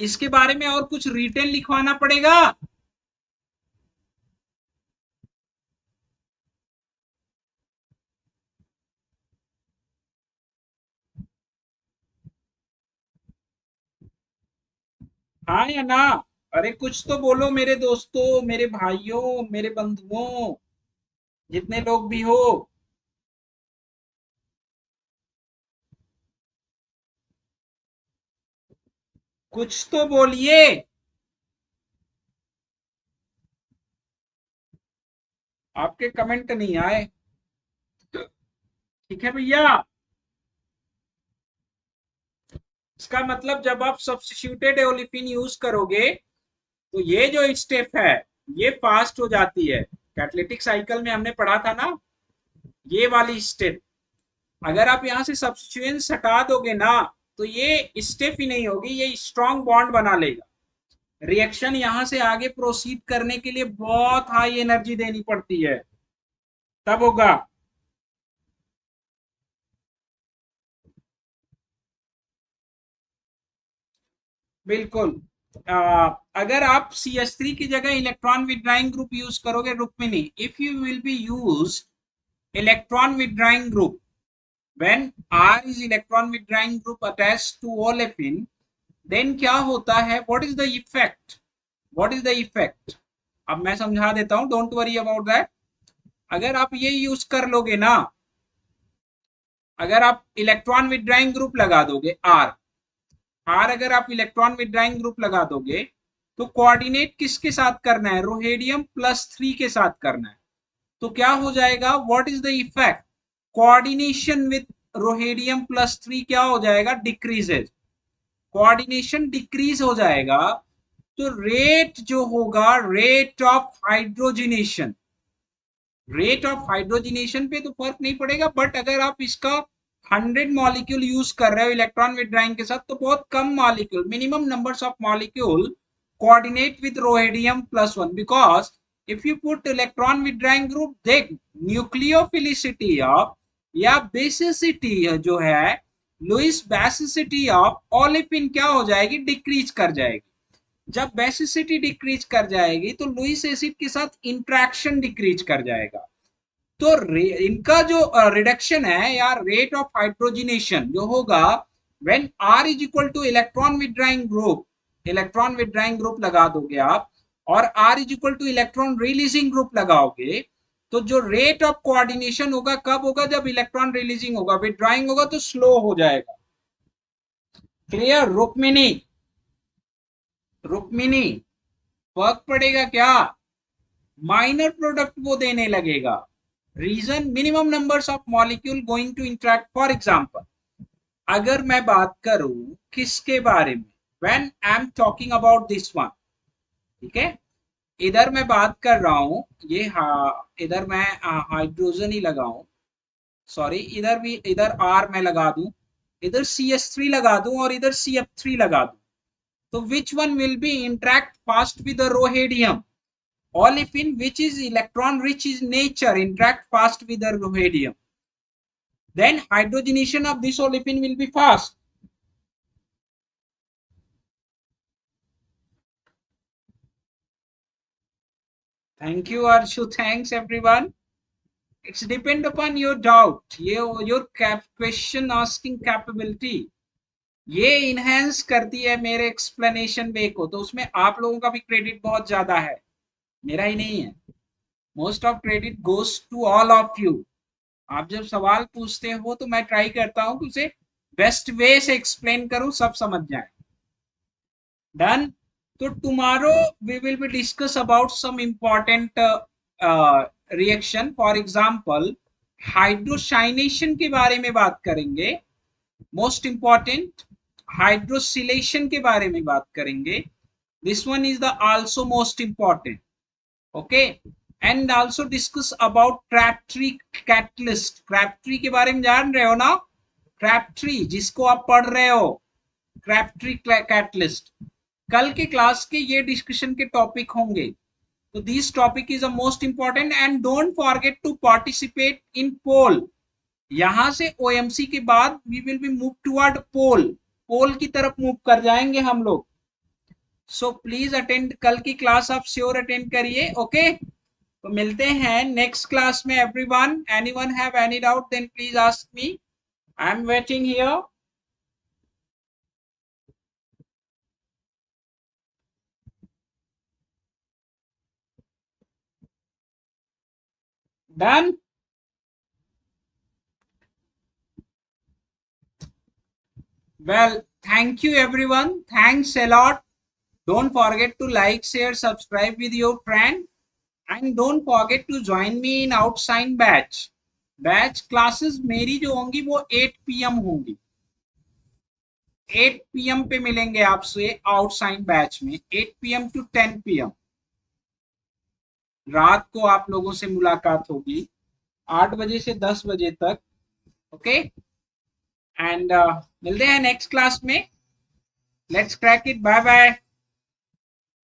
इसके बारे में और कुछ रिटेन लिखवाना पड़ेगा? हाँ या ना? अरे कुछ तो बोलो मेरे दोस्तों, मेरे भाइयों, मेरे बंधुओं, जितने लोग भी हो। कुछ तो बोलिए। आपके कमेंट नहीं आए। ठीक है भैया। इसका मतलब जब आप सब्स्टिट्यूटेड ओलिफिन यूज करोगे तो ये जो स्टेप है ये फास्ट हो जाती है। कैटालिटिक साइकिल में हमने पढ़ा था ना, ये वाली स्टेप। अगर आप यहाँ से सब्स्टिट्यूएंट्स हटा दोगे ना तो ये स्टेप ही नहीं होगी, ये स्ट्रॉन्ग बॉन्ड बना लेगा। रिएक्शन यहाँ से आगे प्रोसीड करने के लिए बहुत हाई एनर्जी देनी पड़ती है, तब होगा। बिल्कुल। अगर आप CH3 की जगह इलेक्ट्रॉन विड्राइंग ग्रुप यूज करोगे Rukmini, if you will be use electron withdrawing group when R is electron withdrawing group attached to olefin, then क्या होता है, what is the effect, what is the effect? अब मैं समझा देता हूं, डोंट वरी अबाउट दैट। अगर आप ये यूज कर लोगे ना, अगर आप इलेक्ट्रॉन विड्राइंग ग्रुप लगा दोगे आर, आर अगर आप इलेक्ट्रॉन विड्राइंग ग्रुप लगा दोगे तो कोऑर्डिनेट किसके साथ करना है, रोहेडियम +3 के साथ करना है। तो क्या हो जाएगा, what is the effect, coordination with rhodium +3 क्या हो जाएगा, डिक्रीजेज, कोऑर्डिनेशन डिक्रीज हो जाएगा। तो रेट जो होगा, rate of hydrogenation, rate of hydrogenation पे तो फर्क नहीं पड़ेगा, बट अगर आप इसका 100 मॉलिक्यूल यूज कर रहे हो इलेक्ट्रॉन विड्राइंग के साथ तो बहुत कम molecule, minimum numbers of molecule coordinate with rhodium +1, because if you put electron withdrawing group, देख न्यूक्लियोफिलिसिटी ऑफ या बेसिसिटी जो है, लुइस बेसिसिटी ऑफ ओलिफिन क्या हो जाएगी, डिक्रीज कर जाएगी। जब बेसिसिटी डिक्रीज कर जाएगी तो लुइस एसिड के साथ इंट्रैक्शन डिक्रीज कर जाएगा। तो इनका जो रिडक्शन है या रेट ऑफ हाइड्रोजिनेशन जो होगा, when R is equal two electron withdrawing group, electron withdrawing group लगा दोगे आप और R is equal two electron releasing group लगाओगे, तो जो रेट ऑफ कोऑर्डिनेशन होगा कब होगा, जब इलेक्ट्रॉन रिलीजिंग होगा, विड्राइंग होगा तो स्लो हो जाएगा। क्लियर रुक्मिनी? रुक्मिनी फर्क पड़ेगा क्या? माइनर प्रोडक्ट वो देने लगेगा। Reason, minimum numbers of molecule going to interact. For example, अगर मैं बात करूं किसके बारे में, when I am talking about this one, ठीक है, इधर मैं बात कर रहा हूं, ये इधर मैं हाइड्रोजन ही लगाऊं, सॉरी, इधर भी, इधर आर मैं लगा दूं, इधर CH3 लगा दूं और इधर CF3 लगा दूं, तो which one will be interact fast with the rhodium? Olefin which is electron rich in nature interact fast with the rhodium. Then hydrogenation of this olefin will be fast. Thank you Arshu, thanks everyone. It's depend upon your doubt, your question asking capability. ये enhance करती है मेरे explanation वे को, तो उसमें आप लोगों का भी क्रेडिट बहुत ज्यादा है, मेरा ही नहीं है। Most of credit goes to all of you. आप जब सवाल पूछते हो तो मैं ट्राई करता हूं कि उसे बेस्ट वे से एक्सप्लेन करूं, सब समझ जाए। डन। तो tomorrow we will be discuss about some important reaction. For example, hydrocyanation के बारे में बात करेंगे, मोस्ट इंपॉर्टेंट। हाइड्रोसिलेशन के बारे में बात करेंगे, this one is the also most important. Okay, and also discuss about Crabtree catalyst. Crabtree के बारे में जान रहे हो ना, क्रैबट्री जिसको आप पढ़ रहे हो, क्रैबट्री कैटलिस्ट। कल के क्लास के ये डिस्कशन के टॉपिक होंगे, तो this topic is the most important and don't forget to participate in poll. यहां से ओएमसी के बाद we will be move toward poll, poll की तरफ मूव कर जाएंगे हम लोग। सो प्लीज अटेंड, कल की क्लास आप श्योर अटेंड करिए। ओके, तो मिलते हैं नेक्स्ट क्लास में everyone. Anyone have any doubt then please ask me, I am waiting here. Done. Well, thank you everyone. Thanks a lot. Don't forget to like, share, subscribe with your friend. And don't forget to join me in Outsign batch. Batch classes मेरी जो होंगी वो 8 PM होंगी, 8 PM पे मिलेंगे आपसे आउटसाइन batch में, 8 PM to 10 PM रात को आप लोगों से मुलाकात होगी, 8 बजे से 10 बजे तक। ओके, एंड मिलते हैं नेक्स्ट क्लास में। Let's crack it, bye bye.